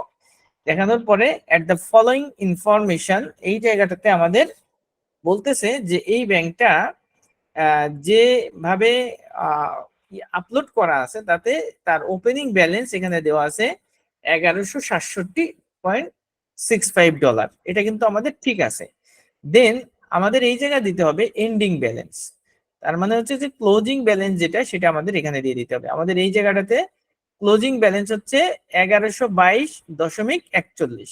দেখানোর পরে এট দ্য ফলোইং ইনফরমেশন এই জায়গাটাতে আমাদের বলতেছে যে এই ব্যাংকটা যেভাবে আপলোড করা আছে তাতে তার ওপেনিং ব্যালেন্স এখানে দেওয়া আছে $1167.65। এটা কিন্তু আমাদের ঠিক আছে। দেন আমাদের এই জায়গায় দিতে হবে এন্ডিং ব্যালেন্স, তার মানে হচ্ছে যে ক্লোজিং ব্যালেন্স যেটা সেটা আমাদের এখানে দিয়ে দিতে হবে। আমাদের এই জায়গাটাতে ক্লোজিং ব্যালেন্স হচ্ছে 1122.41।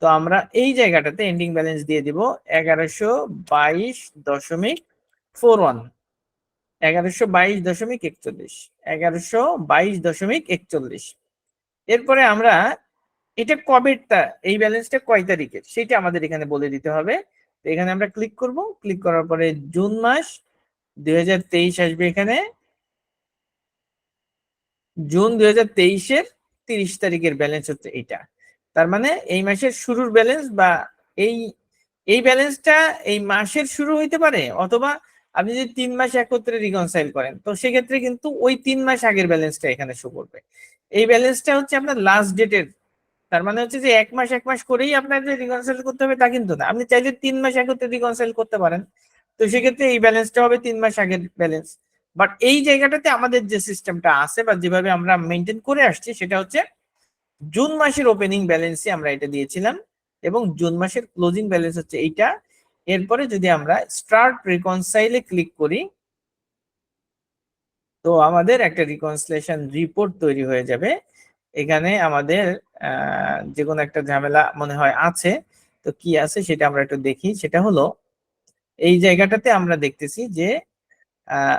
তো আমরা এই জায়গাটাতে এন্ডিং ব্যালেন্স দিয়ে দিব 1122.41, 1122.41, 1122.41। এরপরে আমরা এটা কবেরটা, এই ব্যালেন্সটা কয় তারিখের সেটা আমাদের এখানে বলে দিতে হবে। তো এখানে আমরা ক্লিক করব। ক্লিক করার পরে জুন মাস 2023 আসবে। এখানে জুন 2023-এর 30 তারিখের ব্যালেন্স হচ্ছে এটা। তার মানে এই মাসের শুরুর ব্যালেন্স বা এই এই ব্যালেন্সটা এই মাসের শুরু হইতে পারে, অথবা আপনি যদি 3 মাস একত্রে রিকনসাইল করেন তো সেক্ষেত্রে কিন্তু ওই 3 মাস আগের ব্যালেন্সটা এখানে শো করবে। এই ব্যালেন্সটা হচ্ছে আপনার লাস্ট ডেটের, তার মানে হচ্ছে যে 1 মাস 1 মাস করেই আপনার যে রিকনসাইল করতে হবে তা কিন্তু না, আপনি চাইলে 3 মাস একত্রে রিকনসাইল করতে পারেন। তো সেক্ষেত্রে এই ব্যালেন্সটা হবে 3 মাস আগের ব্যালেন্স। বাট এই জায়গাটাতে আমাদের যে সিস্টেমটা আছে বা যেভাবে আমরা মেনটেন করে আসছি সেটা হচ্ছে জুন মাসের ওপেনিং ব্যালেন্সই আমরা এটা দিয়েছিলাম এবং জুন মাসের ক্লোজিং ব্যালেন্স হচ্ছে এইটা। এরপরে যদি আমরা স্টার্ট রিকনসাইলে ক্লিক করি তো আমাদের একটা রিকনসিলিয়েশন রিপোর্ট তৈরি হয়ে যাবে। এখানে আমাদের যে কোনো একটা ঝামেলা মনে হয় আছে, তো কি আছে সেটা আমরা একটু দেখি। সেটা হলো এই জায়গাটাতে আমরা দেখতেছি যে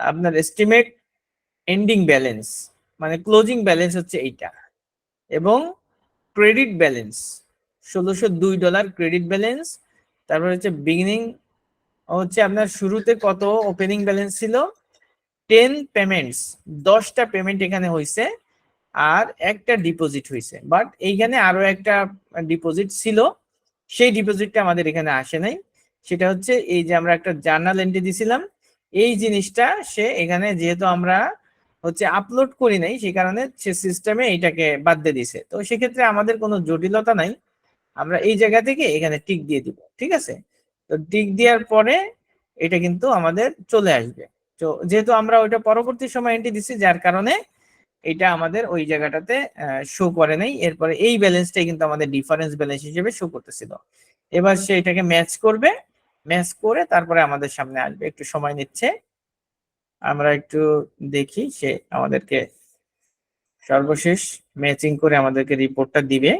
আপনার এস্টিমেট এন্ডিং ব্যালেন্স মানে ক্লোজিং ব্যালেন্স হচ্ছে এইটা এবং ক্রেডিট ব্যালেন্স $1602 ক্রেডিট ব্যালেন্স। তারপর হচ্ছে বিগিনিং হচ্ছে আপনার শুরুতে কত ওপেনিং ব্যালেন্স ছিল 10 পেমেন্টস, 10টা পেমেন্ট এখানে হয়েছে আর একটা ডিপোজিট হয়েছে। বাট এইখানে আরো একটা ডিপোজিট ছিল, সেই ডিপোজিটটা আমাদের এখানে আসে নাই। সেটা হচ্ছে এই যে আমরা একটা জার্নাল এন্ট্রি দিছিলাম, এই জিনিসটা সে এখানে যেহেতু আমরা হচ্ছে আপলোড করি নাই সেই কারণে সে সিস্টেমে এইটাকে বাদ দিয়ে দিছে। তো সেক্ষেত্রে আমাদের কোনো জটিলতা নাই, আমরা এই জায়গা থেকে এখানে টিক দিয়ে দিব। ঠিক আছে, তো টিক দেওয়ার পরে এটা কিন্তু আমাদের চলে আসবে। তো যেহেতু আমরা ওইটা পরবর্তী সময় এন্ট্রি দিচ্ছি যার কারণে এটা আমাদের ওই জায়গাটাতে শো করে নাই। এরপরে এই ব্যালেন্সটাই কিন্তু আমাদের ডিফারেন্স ব্যালেন্স হিসেবে শো করতেছিল। এবার সে এটাকে ম্যাচ করবে, ম্যাচ করে তারপরে আমাদের সামনে আসবে। একটু সময় নিচ্ছে, আমরা একটু দেখি সে আমাদেরকে সর্বশেষ ম্যাচিং করে আমাদেরকে রিপোর্টটা দিবে।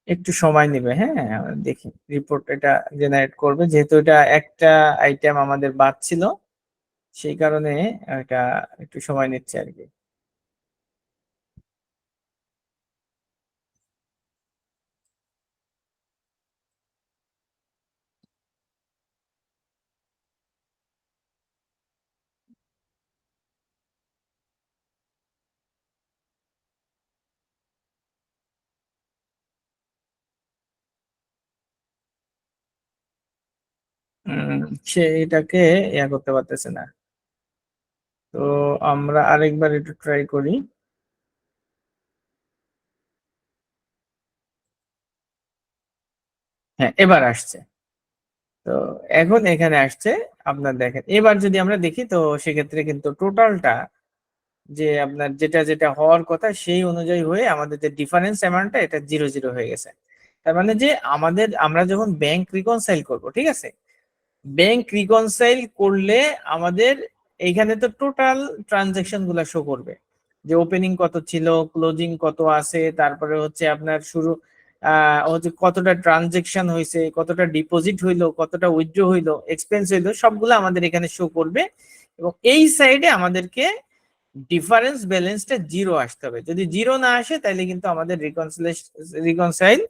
একটু সময় নেবে, হ্যাঁ আমরা দেখি রিপোর্ট এটা জেনারেট করবে। যেহেতু এটা একটা আইটেম আমাদের বাদ ছিল সেই কারণে এটা একটু সময় নিচ্ছে আর কি। সে এটাকে ইয়া করতে পারতেছে না। তো আমরা আরেকবার একটু ট্রাই করি। হ্যাঁ এবার আসছে। তো এখন এখানে আসছে, আপনার দেখেন এবার যদি আমরা দেখি তো সেক্ষেত্রে কিন্তু টোটালটা যে আপনার যেটা যেটা হওয়ার কথা সেই অনুযায়ী হয়ে আমাদের যে ডিফারেন্স অ্যামাউন্টটা এটা 0 হয়ে গেছে। তার মানে যে আমাদের আমরা যখন ব্যাংক রিকনসাইল করব, ঠিক আছে, ব্যাংক রিকনসাইল করলে আমাদের এইখানে তো টোটাল ট্রানজাকশন গুলা শো করবে যে ওপেনিং কত ছিল, ক্লোজিং কত আছে, তারপরে হচ্ছে আপনার শুরু হচ্ছে কতটা ট্রানজাকশন হয়েছে, কতটা ডিপোজিট হইলো, কতটা উইথড্র হইলো, এক্সপেন্স হইলো, সবগুলো আমাদের এখানে শো করবে। এবং এই সাইডে আমাদেরকে ডিফারেন্স ব্যালেন্সটা 0 আসতে হবে। যদি 0 না আসে তাহলে কিন্তু আমাদের রিকনসাইল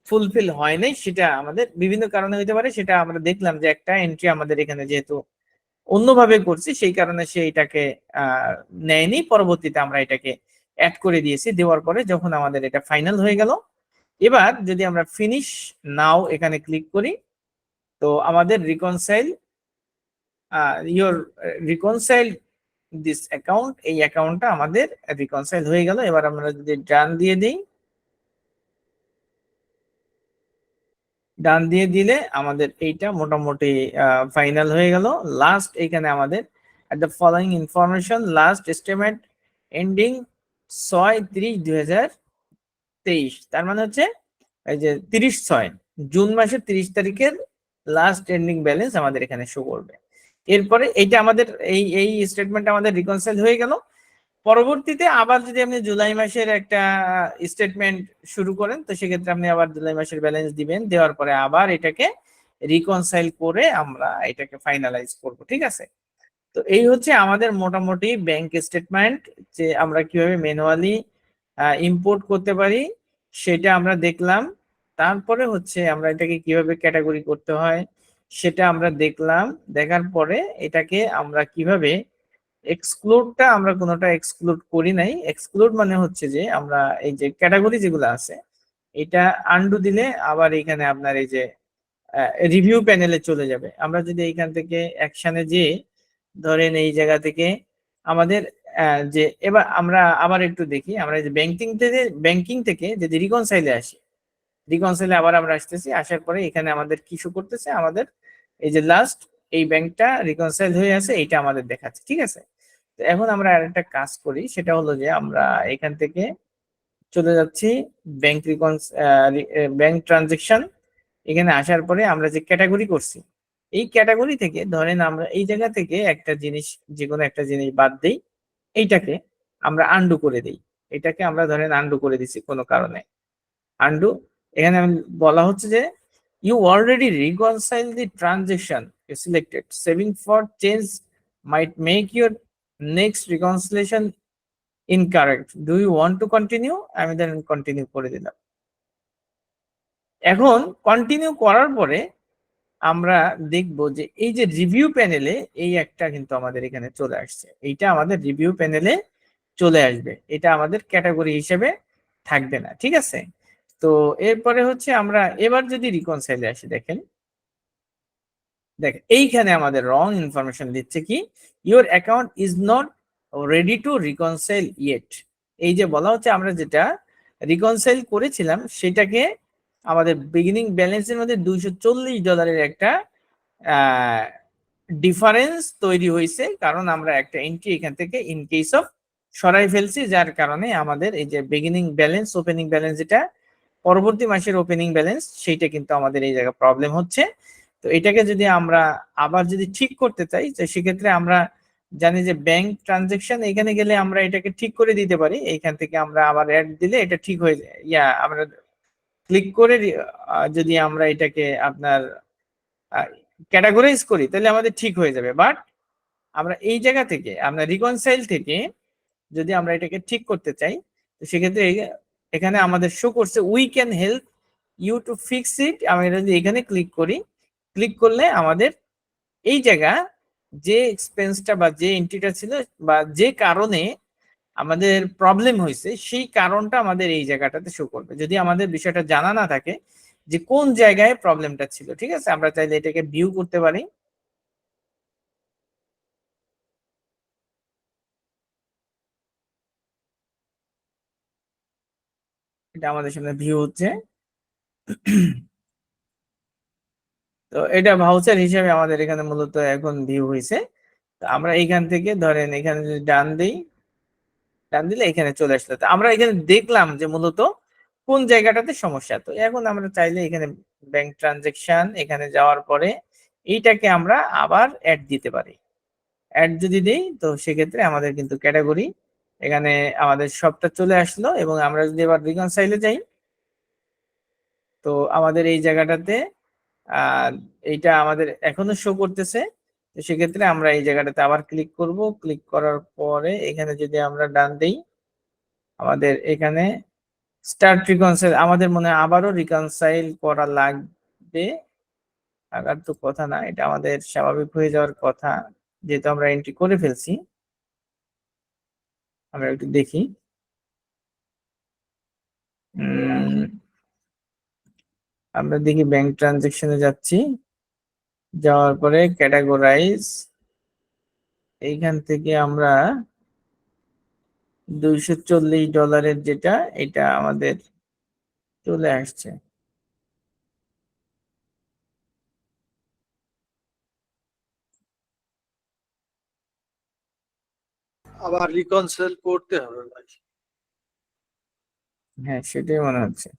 ফুলফিল হয় নাই। সেটা আমাদের বিভিন্ন কারণে হতে পারে, সেটা আমরা দেখলাম যে একটা এন্ট্রি আমাদের এখানে যেহেতু অন্যভাবে করছি সেই কারণে সে এটাকে নেয়নি। পরবর্তীতে আমরা এটাকে অ্যাড করে দিয়েছি, দেওয়ার পরে যখন আমাদের এটা ফাইনাল হয়ে গেল, এবার যদি আমরা ফিনিশ নাও এখানে ক্লিক করি তো আমাদের রিকনসাইল দিস অ্যাকাউন্ট, এই অ্যাকাউন্টটা আমাদের রিকনসাইল হয়ে গেল। এবার আমরা যদি ডান দিয়ে দিই, ডান দিয়ে দিলে আমাদের এইটা মোটামুটি ফাইনাল হয়ে গেল। লাস্ট এখানে আমাদের at the following information last estimate ending 6/30/2023, তার মানে হচ্ছে এই যে 30/6 জুন মাসের 30 তারিখের লাস্ট এন্ডিং ব্যালেন্স আমাদের এখানে শো করবে। এরপরে এইটা আমাদের এই স্টেটমেন্ট আমাদের রিকনসাইল হয়ে গেল। পরবর্তীতে আবার যদি আপনি জুলাই মাসের একটা স্টেটমেন্ট শুরু করেন তো সেক্ষেত্রে আপনি আবার জুলাই মাসের ব্যালেন্স দিবেন, দেওয়ার পরে আবার এটাকে রিকনসাইল করে আমরা এটাকে ফাইনালাইজ করব। ঠিক আছে, তো এই হচ্ছে আমাদের মোটামুটি ব্যাংক স্টেটমেন্ট, যে আমরা কিভাবে ম্যানুয়ালি ইম্পোর্ট করতে পারি সেটা আমরা দেখলাম। তারপরে হচ্ছে আমরা এটাকে কিভাবে ক্যাটাগরি করতে হয়, সেটা আমরা দেখলাম। দেখার পরে এটাকে আমরা কিভাবে এক্সক্লুডটা, আমরা কোনোটা এক্সক্লুড করি নাই। এক্সক্লুড মানে হচ্ছে যে আমরা এই যে ক্যাটাগরি যেগুলো আছে এটা আন্ডু দিলে আবার এখানে আপনার এই যে রিভিউ প্যানেলে চলে যাবে। আমরা যদি এইখান থেকে অ্যাকশনে যে ধরেন এই জায়গা থেকে আমাদের যে এবার আমরা আবার একটু দেখি, আমরা যে ব্যাংকিং থেকে যদি রিকনসাইলে আসি, রিকনসাইলে আবার আমরা আসতেছি, আসার পরে এখানে আমাদের কি শো করতেছে, আমাদের এই যে লাস্ট এই ব্যাংকটা রিকনসাইল হয়ে আছে এইটা আমাদের দেখাচ্ছে, ঠিক আছে। তো এখন আমরা আরেকটা কাজ করি, সেটা হলো যে আমরা এখান থেকে চলে যাচ্ছি ব্যাংক ব্যাংক ট্রানজেকশন। এখানে আসার পরে আমরা যে ক্যাটাগরি করছি, এই ক্যাটাগরি থেকে ধরেন আমরা এই জায়গা থেকে একটা জিনিস, যে কোনো একটা জিনিস বাদ দেই, এইটাকে আমরা আন্ডু করে দিই। এটাকে আমরা ধরেন আন্ডু করে দিচ্ছি কোনো কারণে, আন্ডু। এখানে বলা হচ্ছে যে you already reconcile the transaction selected, saving for change might make your next reconciliation incorrect, do you want to continue. আমি দেন কন্টিনিউ করে দিলাম। এখন কন্টিনিউ করার পরে আমরা দেখব যে এই যে রিভিউ প্যানেলে এই একটা কিন্তু আমাদের এখানে চলে আসছে, এইটা আমাদের রিভিউ প্যানেলে চলে আসবে, এটা আমাদের ক্যাটাগরি হিসেবে থাকবে না, ঠিক আছে। তো এরপরে হচ্ছে আমরা এবার যদি রিকনসাইলে আসি, দেখেন এইখানে আমাদের রং ইনফরমেশন দিচ্ছে কি, your account is not ready to reconcile yet. এই যে বলা হচ্ছে আমরা যেটা রিকনসাইল করেছিলাম সেটাকে আমাদের বিগিনিং ব্যালেন্সের মধ্যে $240 একটা ডিফারেন্স তৈরি হয়েছে, কারণ আমরা একটা এন্ট্রি এখান থেকে ইন কেস অফ সরাই ফেলছি, যার কারণে আমাদের এই যে বিগিনিং ব্যালেন্স ওপেনিং ব্যালেন্স যেটা পরবর্তী মাসের ওপেনিং ব্যালেন্স সেইটা কিন্তু আমাদের এই জায়গায় প্রবলেম হচ্ছে। তো এটাকে যদি আমরা আবার যদি ঠিক করতে চাই, তো সেক্ষেত্রে আমরা জানি যে ব্যাংক ট্রানজেকশন, এখানে গেলে আমরা এটাকে ঠিক করে দিতে পারি। এইখান থেকে আমরা আবার অ্যাড দিলে এটা ঠিক হয়ে যায়, আমরা ক্লিক করে যদি আমরা এটাকে আপনার ক্যাটাগরাইজ করি তাহলে আমাদের ঠিক হয়ে যাবে। বাট আমরা এই জায়গা থেকে আমরা রিকনসাইল থেকে যদি আমরা এটাকে ঠিক করতে চাই, তো সেক্ষেত্রে এখানে আমাদের শো করছে we can help you to fix it. আমি যদি এখানে ক্লিক করি, ক্লিক করলে আমাদের এই জায়গা যে এক্সপেন্সটা বা যে এন্ট্রিটা ছিল বা যে কারণে আমাদের প্রবলেম হয়েছে সেই কারণটা আমাদের এই জায়গাটাতে শো করবে, যদি আমাদের বিষয়টা জানা না থাকে যে কোন জায়গায় প্রবলেমটা ছিল, ঠিক আছে। আমরা চাইলে এটাকে ভিউ করতে পারি। এটা আমাদের সামনে ভিউ হচ্ছে। তো এটা ভাউচার হিসেবে আমাদের এখানে মূলত এখন ভিউ হয়েছে। তো আমরা এইখান থেকে ধরেন এখানে যদি ডান দিই, ডান দিলে এখানে চলে আসলো। তো আমরা এখানে দেখলাম যে মূলত কোন জায়গাটাতে সমস্যা। তো এখন আমরা চাইলে এখানে ব্যাংক ট্রানজেকশন এখানে যাওয়ার পরে এইটাকে আমরা আবার অ্যাড দিতে পারি। অ্যাড যদি দিই তো সেক্ষেত্রে আমাদের কিন্তু ক্যাটাগরি এখানে আমাদের সবটা চলে আসলো। এবং আমরা যদি এবার রিকনসাইলে যাই, তো আমাদের এই জায়গাটাতে আহ এইটা আমাদের এখনো শো করতেছে। তো সেক্ষেত্রে আমরা এই জায়গাটাতে আবার ক্লিক করব, ক্লিক করার পরে এখানে যদি আমরা ডান দিই, আমাদের এখানে স্টার্ট রিকনসাইল, আমাদের মনে হয় আবারও রিকনসাইল করা লাগবে। লাগার তো কথা না, এটা আমাদের স্বাভাবিক হয়ে যাওয়ার কথা, যেহেতু আমরা এন্ট্রি করে ফেলছি। আমরা একটু দেখি। আমরা দেখি ব্যাংক ট্রানজেকশনে যাচ্ছি, যাওয়ার পরে ক্যাটাগরাইজ, এইখান থেকে আমরা $240 যেটা এটা আমাদের চলে আসছে। আবার রিকনসাইল করতে হবে ভাই। হ্যাঁ, সেটাই মনে হচ্ছে।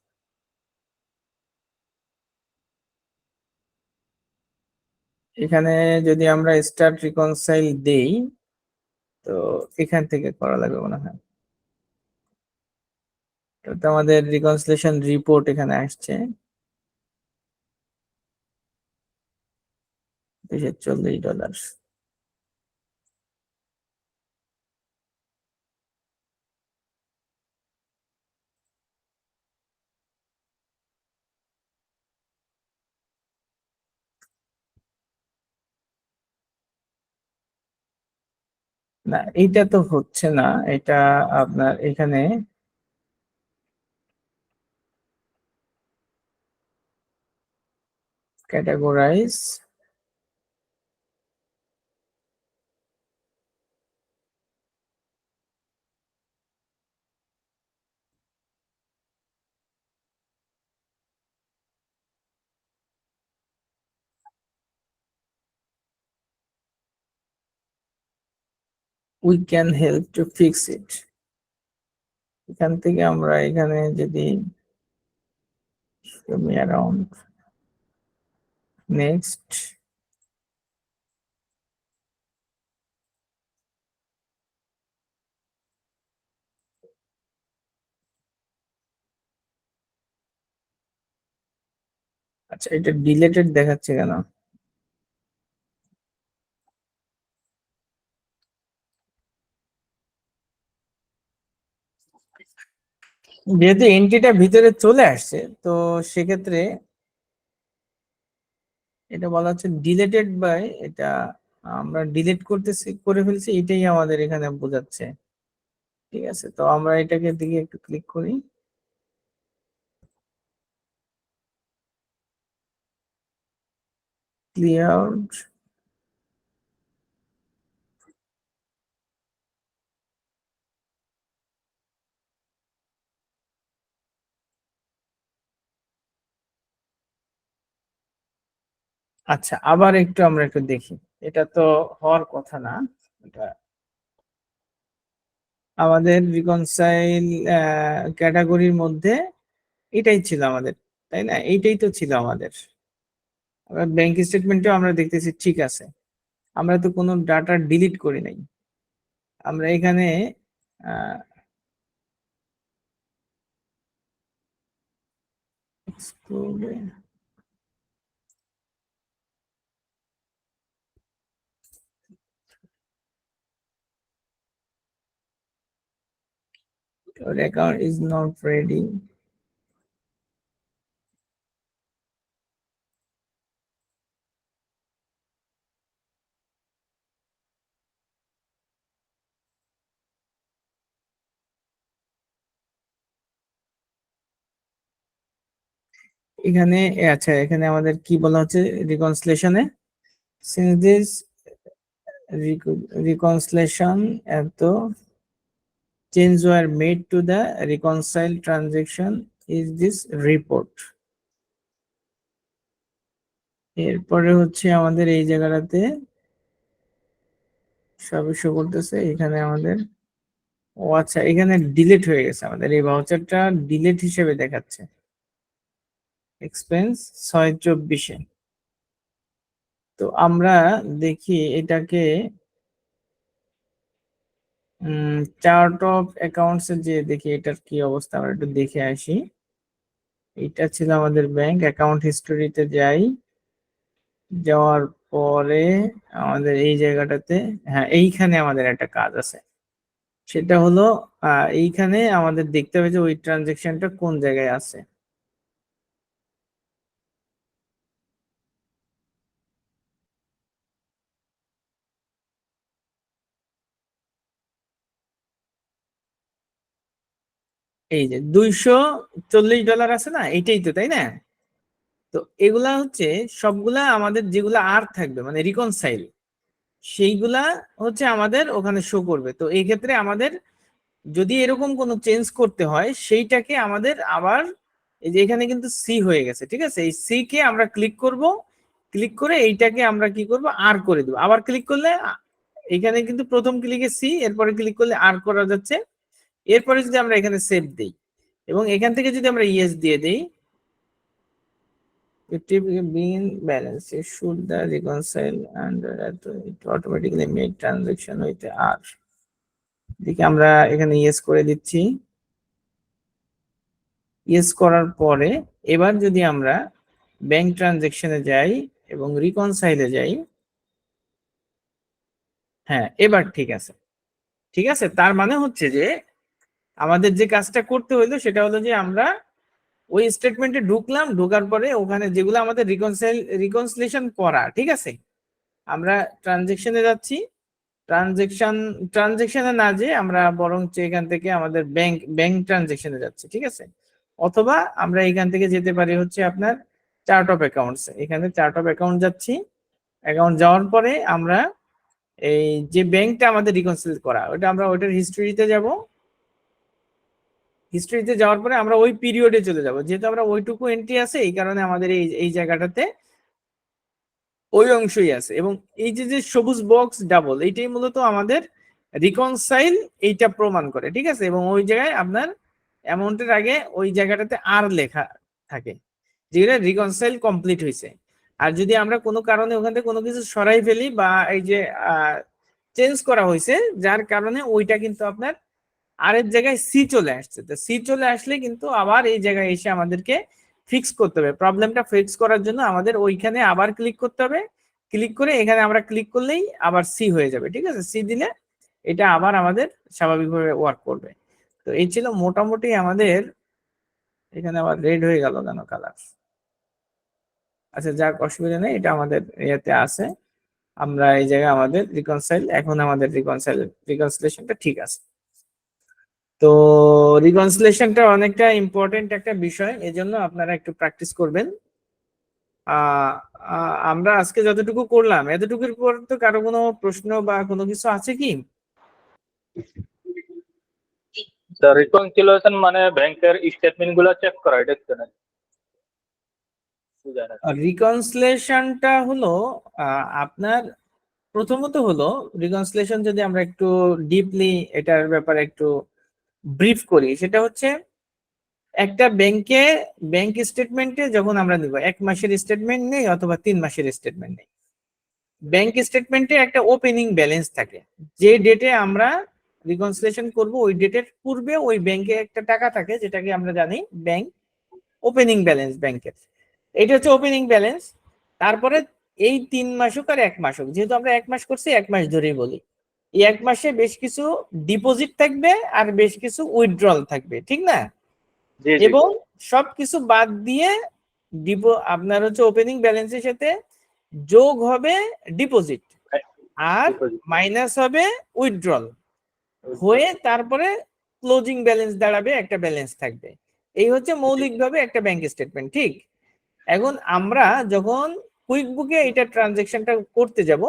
এখানে যদি আমরা স্টার্ট রিকনসাইল দেই, তো এখান থেকে করা লাগবে মনে হয়। তো আমাদের রিকনসিলেশন রিপোর্ট এখানে আসছে $240। না এইটা তো হচ্ছে না, এটা আপনার এখানে categorise we can help to fix ইট। এখান থেকে আমরা এখানে যদি অ্যারাউন্ড নেক্সট, আচ্ছা এটা ডিলেটেড দেখাচ্ছে কেন? যেহেতু এন্ট্রিটা ভিতরে চলে আসছে তো সেক্ষেত্রে এটা বলা হচ্ছে ডিলেটেড বাই, এটা আমরা ডিলিট করে ফেলছি, এটাই আমাদের এখানে বোঝাচ্ছে। ঠিক আছে, তো আমরা এটাকে দিকে একটু ক্লিক করি, ক্লিয়ার। আচ্ছা আবার একটু আমরা একটু দেখি, এটা তো হওয়ার কথা না, এটা আমাদের রিকনসাইল ক্যাটাগরির মধ্যে এটাই ছিল আমাদের, তাই না? এইটাই তো ছিল আমাদের। ব্যাংক স্টেটমেন্টেও আমরা দেখতেছি ঠিক আছে, আমরা তো কোনো ডাটা ডিলিট করি নাই। আমরা এখানে your account is not ready, এখানে আচ্ছা এখানে আমাদের কি বলা হচ্ছে রিকনসিলেশনে, since this reconciliation এত change were made to the reconciled transaction is this report। এরপরে হচ্ছে আমাদের এই জায়গাটাতে সব শো করতেছে, এখানে আমাদের ও আচ্ছা এখানে ডিলিট হয়ে গেছে, আমাদের এই ভাউচারটা ডিলিট হিসেবে দেখাচ্ছে এক্সপেন্স 624-এ। তো আমরা দেখি এটাকে চার্ট অফ অ্যাকাউন্টস এ যে দেখি এটার কি অবস্থা, আমরা একটু দেখে আসি। এটা ছিল আমাদের ব্যাংক অ্যাকাউন্ট হিস্টোরিতে যাই, যাওয়ার পরে আমাদের এই জায়গাটাতে, হ্যাঁ এইখানে আমাদের একটা কাজ আছে, সেটা হলো এইখানে আমাদের দেখতে হবে যে ওই ট্রানজেকশনটা কোন জায়গায় আছে। এই যে $240 আছে না, এইটাই তো, তাই না? তো এগুলা হচ্ছে সবগুলা আমাদের যেগুলা আর থাকবে মানে রিকনসাইল, সেইগুলা হচ্ছে আমাদের ওখানে শো করবে। তো এই ক্ষেত্রে আমাদের যদি এরকম কোনো চেঞ্জ করতে হয় সেইটাকে আমাদের আবার, এই যে এখানে কিন্তু সি হয়ে গেছে, ঠিক আছে, এই সি কে আমরা ক্লিক করব, ক্লিক করে এইটাকে আমরা কি করব আর করে দেবো। আবার ক্লিক করলে এখানে কিন্তু প্রথম ক্লিকে সি, এরপরে ক্লিক করলে আর করা যাচ্ছে। এরপরে যদি আমরা এখানে সেভ দেই এবং এখান থেকে যদি আমরা ইয়েস দিয়ে দেই, being balance it should the reconcile and it automatically make transaction with R। দেখি আমরা এখানে ইয়েস করে দিচ্ছি, ইয়েস করার পরে এবার যদি আমরা ব্যাংক ট্রানজেকশনে যাই এবং রিকনসাইলে যাই, হ্যাঁ এবার ঠিক আছে। ঠিক আছে, তার মানে হচ্ছে যে আমাদের যে কাজটা করতে হইলো সেটা হলো যে আমরা ওই স্টেটমেন্টে ঢুকলাম, ঢোকার পরে ওখানে যেগুলো আমাদের রিকনসিলেশন করা, ঠিক আছে, আমরা ট্রানজেকশনে যাচ্ছি, ট্রানজেকশনে না যে আমরা বরং এখান থেকে আমাদের ব্যাংক ট্রানজেকশনে যাচ্ছি, ঠিক আছে। অথবা আমরা এখান থেকে যেতে পারি হচ্ছে আপনার চার্ট অফ অ্যাকাউন্টস, এখানে চার্ট অফ অ্যাকাউন্ট যাচ্ছি। অ্যাকাউন্ট যাওয়ার পরে আমরা এই যে ব্যাংকটা আমাদের রিকনসিল করা ওটা আমরা ওইটার হিস্ট্রিতে যাব। হিস্ট্রিতে যাওয়ার পরে আমরা ওই পিরিয়ডে চলে যাব, যেহেতু আমরা ওইটুকু এন্ট্রি আছে এই কারণে আমাদের এই জায়গাটাতে ওই অংশই আছে। এবং এই যে সবুজ বক্স ডাবল এইটাই মূলত আমাদের রিকনসাইল এইটা প্রমাণ করে, ঠিক আছে। এবং ওই জায়গায় আপনার অ্যামাউন্টের আগে ওই জায়গাটাতে আর লেখা থাকে যেটা রিকনসাইল কমপ্লিট হয়েছে। আর যদি আমরা কোনো কারণে ওখান থেকে কোনো কিছু সরাই ফেলি বা এই যে চেঞ্জ করা হয়েছে যার কারণে ওইটা কিন্তু আপনার আরেক জায়গায় সি চলে আসছে, তো সি চলে আসলে কিন্তু আবার এই জায়গায় এসে আমাদেরকে ফিক্স করতে হবে। প্রবলেমটা ফিক্স করার জন্য আমাদের ওইখানে আবার ক্লিক করতে হবে। ক্লিক করে এখানে আমরা ক্লিক করলেই আবার সি হয়ে যাবে, ঠিক আছে। সি দিলে এটা আবার আমাদের স্বাভাবিকভাবে ওয়ার্ক করবে। তো এই ছিল মোটামুটি আমাদের, এখানে আবার রেড হয়ে গেল কেন কালার? আচ্ছা যাক, অসুবিধা নেই, এটা আমাদের ইয়েতে আছে। আমরা এই জায়গায় আমাদের রিকনসাইল, এখন আমাদের রিকনসিলেশনটা ঠিক আছে। তো রিকনসিলেশনটা অনেকটা ইম্পর্টেন্ট একটা বিষয়, এজন্য আপনারা একটু প্র্যাকটিস করবেন। আমরা আজকে যতটুকু করলাম এতটুকুর পর তো কারো কোনো প্রশ্ন বা কোনো কিছু আছে কি? রিকনসিলিয়েশন মানে ব্যাংকের স্টেটমেন্ট গুলো চেক করা, এটা কি না? রিকনসিলেশনটা হলো আপনার প্রথমত হলো রিকনসিলেশন, যদি আমরা একটু ডিপলি এটার ব্যাপারে একটু ব্রিফ করি, সেটা হচ্ছে একটা ব্যাংক স্টেটমেন্টে যখন আমরা নিব 1 মাসের স্টেটমেন্ট নেই অথবা 3 মাসের স্টেটমেন্ট নেই, ব্যাংক স্টেটমেন্টে একটা ওপেনিং ব্যালেন্স থাকে। যে ডেটে আমরা রিকনসিলেশন করব ওই ডেটের পূর্বে ওই ব্যাংকে একটা টাকা থাকে যেটাকে আমরা জানি ব্যাংক ওপেনিং ব্যালেন্স ব্যাংকের, এটা হচ্ছে ওপেনিং ব্যালেন্স। তারপরে এই 3 মাস হোক আর 1 মাস হোক, যেহেতু আমরা 1 মাস করছি 1 মাস ধরেই বলি, এই 1 মাসে বেশ কিছু ডিপোজিট থাকবে আর বেশ কিছু উইথড্রল থাকবে, ঠিক না? এবং সবকিছু বাদ দিয়ে আপনার হচ্ছে ওপেনিং ব্যালেন্সের সাথে যোগ হবে ডিপোজিট আর মাইনাস হবে উইথড্রল হয়ে তারপরে ক্লোজিং ব্যালেন্স দাঁড়াবে, একটা ব্যালেন্স থাকবে। এই হচ্ছে মৌলিকভাবে একটা ব্যাংক স্টেটমেন্ট, ঠিক। এখন আমরা যখন কুইক বুকে এটা ট্রানজেকশনটা করতে যাব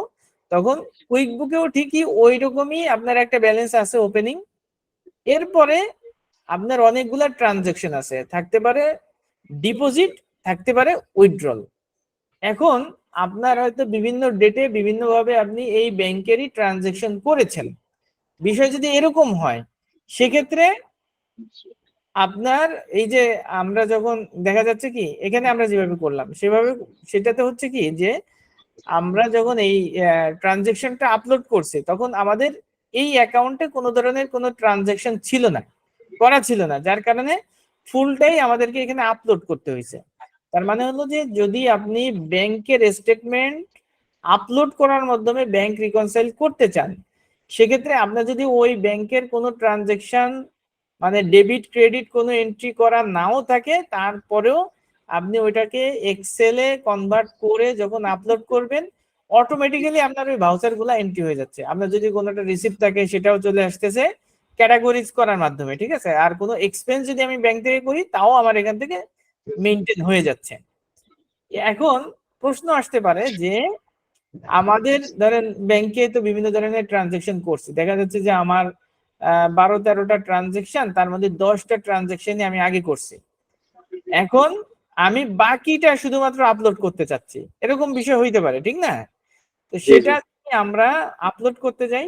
তখন কুইক বুকেও ঠিকই ওই রকমই আপনার একটা ব্যালেন্স আছে ওপেনিং, এরপরে আপনার অনেকগুলা ট্রানজেকশন আছে, থাকতে পারে ডিপোজিট, থাকতে পারে উইথড্রল। এখন আপনার হয়তো বিভিন্ন ডেটে বিভিন্নভাবে আপনি এই ব্যাংকেরই ট্রানজেকশন করেছেন। বিষয় যদি এরকম হয় সেক্ষেত্রে আপনার এই যে আমরা যখন দেখা যাচ্ছে কি এখানে আমরা যেভাবে করলাম সেভাবে, সেটাতে হচ্ছে কি যে আমরা যখন এই ট্রানজেকশনটা আপলোড করছি তখন আমাদের এই অ্যাকাউন্টে কোনো ধরনের কোনো ট্রানজেকশন ছিল না, করা ছিল না, যার কারণে ফুলটাই আমাদেরকে এখানে আপলোড করতে হয়েছে। তার মানে হলো যে যদি আপনি ব্যাংকের স্টেটমেন্ট আপলোড করার মাধ্যমে ব্যাংক রিকনসাইল করতে চান, সেক্ষেত্রে আপনার যদি ওই ব্যাংকের কোনো ট্রানজেকশন মানে ডেবিট ক্রেডিট কোনো এন্ট্রি করা নাও থাকে, তারপরেও আপনি ওইটাকে এক্সেলে কনভার্ট করে যখন আপলোড করবেন অটোমেটিক্যালি আপনার ওই ভাউচার গুলা এন্ট্রি হয়ে যাচ্ছে। আপনার যদি কোনো একটা রিসিপ্ট থাকে সেটাও চলে আসতেছে ক্যাটাগরিজ করার মাধ্যমে, ঠিক আছে। আর কোনো এক্সপেন্স যদি আমি ব্যাংক থেকে করি তাও আমার এখান থেকে মেনটেন হয়ে যাচ্ছে। এখন প্রশ্ন আসতে পারে যে আমাদের ধরেন ব্যাংকে তো বিভিন্ন ধরনের ট্রানজেকশন করছি, দেখা যাচ্ছে যে আমার 12-13টা ট্রানজেকশন, তার মধ্যে 10টা ট্রানজেকশনই আমি আগে করছি, এখন আমি বাকিটা শুধুমাত্র আপলোড করতে চাচ্ছি, এরকম বিষয় হইতে পারে, ঠিক না? তো সেটা আমরা আপলোড করতে যাই,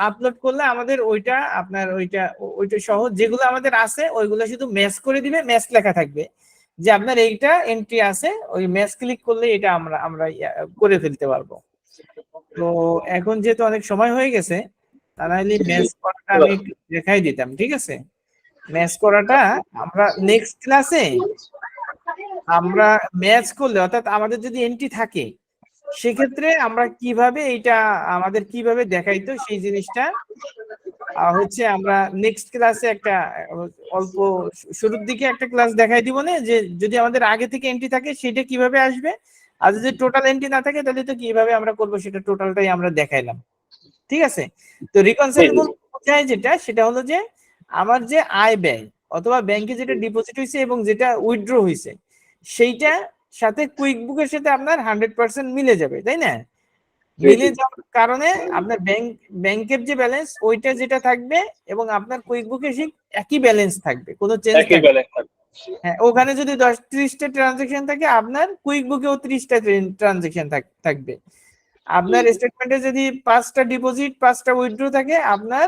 আপলোড করলে আমাদের ওইটা আপনার ওইটা সহ যেগুলো আমাদের আছে ওইগুলো শুধু ম্যাচ করে দিবে, ম্যাচ লেখা থাকবে যে আপনার এইটা এন্ট্রি আছে, ওই ম্যাচ ক্লিক করলে এটা আমরা করে ফেলতে পারবো। তো এখন যেহেতু অনেক সময় হয়ে গেছে, তাহলে ম্যাচ করাটা আমি একটু দেখাই দিতাম, ঠিক আছে। ম্যাচ করাটা আমরা নেক্সট ক্লাসে আমরা ম্যাচ করলে, অর্থাৎ আমাদের যদি এন্ট্রি থাকে সেক্ষেত্রে আমরা কিভাবে এইটা আমাদের কিভাবে দেখাইতো সেই জিনিসটা হচ্ছে আমরা নেক্সট ক্লাসে একটা অল্প শুরুর দিকে একটা ক্লাস দেখাই দিব না, যে যদি আমাদের আগে থেকে এন্ট্রি থাকে সেটা কিভাবে আসবে, আর যদি টোটাল এন্ট্রি না থাকে তাহলে তো কিভাবে আমরা করবো সেটা টোটালটাই আমরা দেখাইলাম। ঠিক আছে? তো রিকনসাইল বোঝায় যেটা, সেটা হলো যে আমার যে আয় ব্যয় অথবা ব্যাংকে যেটা ডিপোজিট হয়েছে এবং যেটা উইথড্র হয়েছে সেইটা সাথে কুইক বুকের সাথে আপনার 100% মিলে যাবে, তাই না? মিলে যাওয়ার কারণে আপনার ব্যাংকের যে ব্যালেন্স ওইটা যেটা থাকবে এবং আপনার কুইক বুকে সেই একই ব্যালেন্স থাকবে, কোনো চেঞ্জ একই থাকবে না। ব্যালেন্স থাকবে। হ্যাঁ, ওখানে যদি 30টা ট্রানজাকশন থাকে আপনার কুইক বুকেও 30টা ট্রানজাকশন থাকবে। আপনার স্টেটমেন্টে যদি 5টা ডিপোজিট 5টা উইথড্র থাকে, আপনার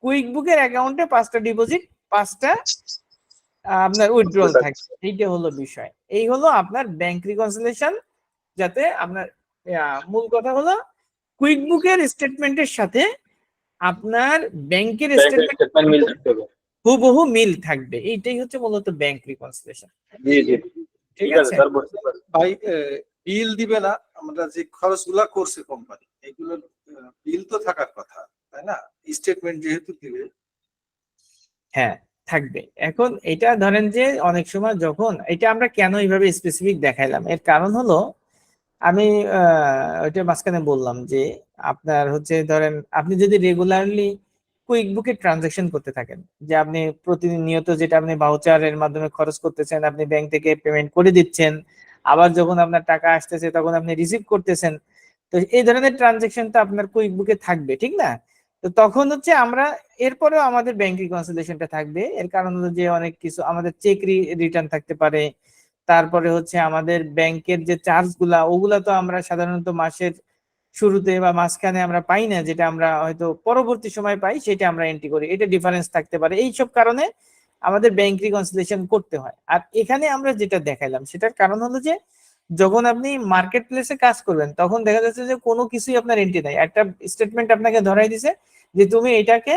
কুইক বুকের অ্যাকাউন্টে 5টা ডিপোজিট 5টা আপনার উইথড্রল থাকবে। এইটা হলো বিষয়। এই হলো আপনার ব্যাংক রিকনসিলিয়েশন। যাতে আপনার মূল কথা হলো কুইক বুকের স্টেটমেন্টের সাথে আপনার ব্যাংকের স্টেটমেন্ট স্টেটমেন্ট মিল থাকতে হবে। হুবহু মিল থাকবে। এইটাই হচ্ছে মূলত ব্যাংক রিকনসিলিয়েশন। জি জি, ঠিক ঠিক আছে আছে? স্যার, বুঝতে পারছি। ভাই বিল দিবে না, আমরা যে খরচগুলা করছে কোম্পানি এগুলোর বিল তো থাকার কথা, তাই না? স্টেটমেন্ট যেহেতু দিবে। হ্যাঁ, থাকবে। এখন এটা ধরেন যে অনেক সময় যখন এটা আমরা কেন এইভাবে স্পেসিফিক দেখাইলাম, এর কারণ হলো আমি ওইটা মাঝখানে বললাম যে আপনার হচ্ছে ধরেন আপনি যদি রেগুলারলি কুইক বুকে ট্রানজাকশন করতে থাকেন, যে আপনি প্রতিনিয়ত যেটা আপনি ভাউচারের মাধ্যমে খরচ করতেছেন, আপনি ব্যাংক থেকে পেমেন্ট করে দিচ্ছেন, আবার যখন আপনার টাকা আসতেছে তখন আপনি রিসিভ করতেছেন, তো এই ধরনের ট্রানজাকশন তো আপনার কুইক বুকে থাকবে, ঠিক না? তো তখন হচ্ছে আমরা এরপরেও আমাদের ব্যাংক রিকনসিলিয়েশনটা থাকবে। এর কারণ হলো যে অনেক কিছু আমাদের চেক রিটার্ন থাকতে পারে, তারপরে হচ্ছে আমাদের ব্যাংকের যে চার্জ গুলা ওগুলা তো আমরা সাধারণত মাসের শুরুতে বা মাঝখানে আমরা পাই না, যেটা আমরা হয়তো পরবর্তী সময় পাই সেটা আমরা এন্ট্রি করি, এটা ডিফারেন্স থাকতে পারে। এইসব কারণে আমাদের ব্যাংক রিকনসিলিয়েশন করতে হয়। আর এখানে আমরা যেটা দেখাইলাম সেটার কারণ হলো যে যখন আপনি মার্কেট প্লেসে কাজ করবেন তখন দেখা যাচ্ছে যে কোনো কিছুই আপনার এন্ট্রি নাই, একটা স্টেটমেন্ট আপনাকে ধরাই দিছে যে তুমি এটাকে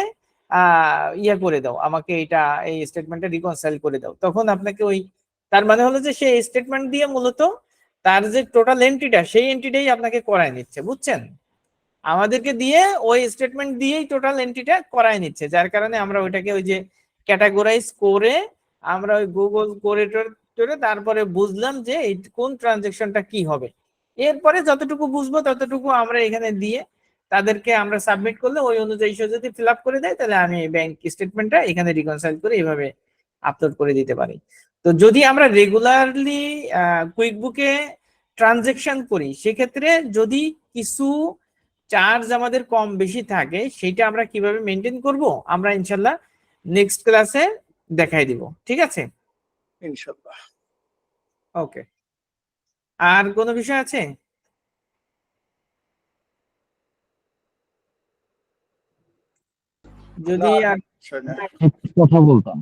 ইয়া করে দাও, আমাকে এটা এই স্টেটমেন্টটা রিকনসাইল করে দাও, তখন আপনাকে ওই তার মানে হলো যে সেই স্টেটমেন্ট দিয়ে মূলত তার যে টোটাল এন্ট্রিটা সেই এন্ট্রিটাই আপনাকে করায় নিচ্ছে, বুঝছেন? আমাদেরকে দিয়ে ওই স্টেটমেন্ট দিয়েই টোটাল এন্ট্রিটা করায় নিচ্ছে, যার কারণে আমরা ওইটাকে ওই যে ক্যাটাগরাইজ করে আমরা ওই গুগল করে তারপরে বুঝলাম যে এই কোন ট্রানজেকশনটা কি হবে। এরপরে যতটুকু বুঝবো ততটুকু আমরা এখানে দিয়ে তাদেরকে আমরা সাবমিট করলে ওই অনুযায়ী সে যদি ফিল আপ করে দেয় তাহলে আমি ব্যাংক স্টেটমেন্টটা এখানে রিকনসাইল করে এইভাবে আপলোড করে দিতে পারি। তো যদি আমরা রেগুলারলি কুইক বুকে ট্রানজেকশন করি সেক্ষেত্রে যদি কিছু চার্জ আমাদের কম বেশি থাকে সেটা আমরা কিভাবে মেনটেন করব আমরা ইনশাল্লাহ নেক্সট ক্লাসে দেখাই দিব, ঠিক আছে? ইনশাল্লাহ। ওকে, আর কোনো বিষয় আছে? যদি না, আর বিষয় না। একটা কথা বলতাম,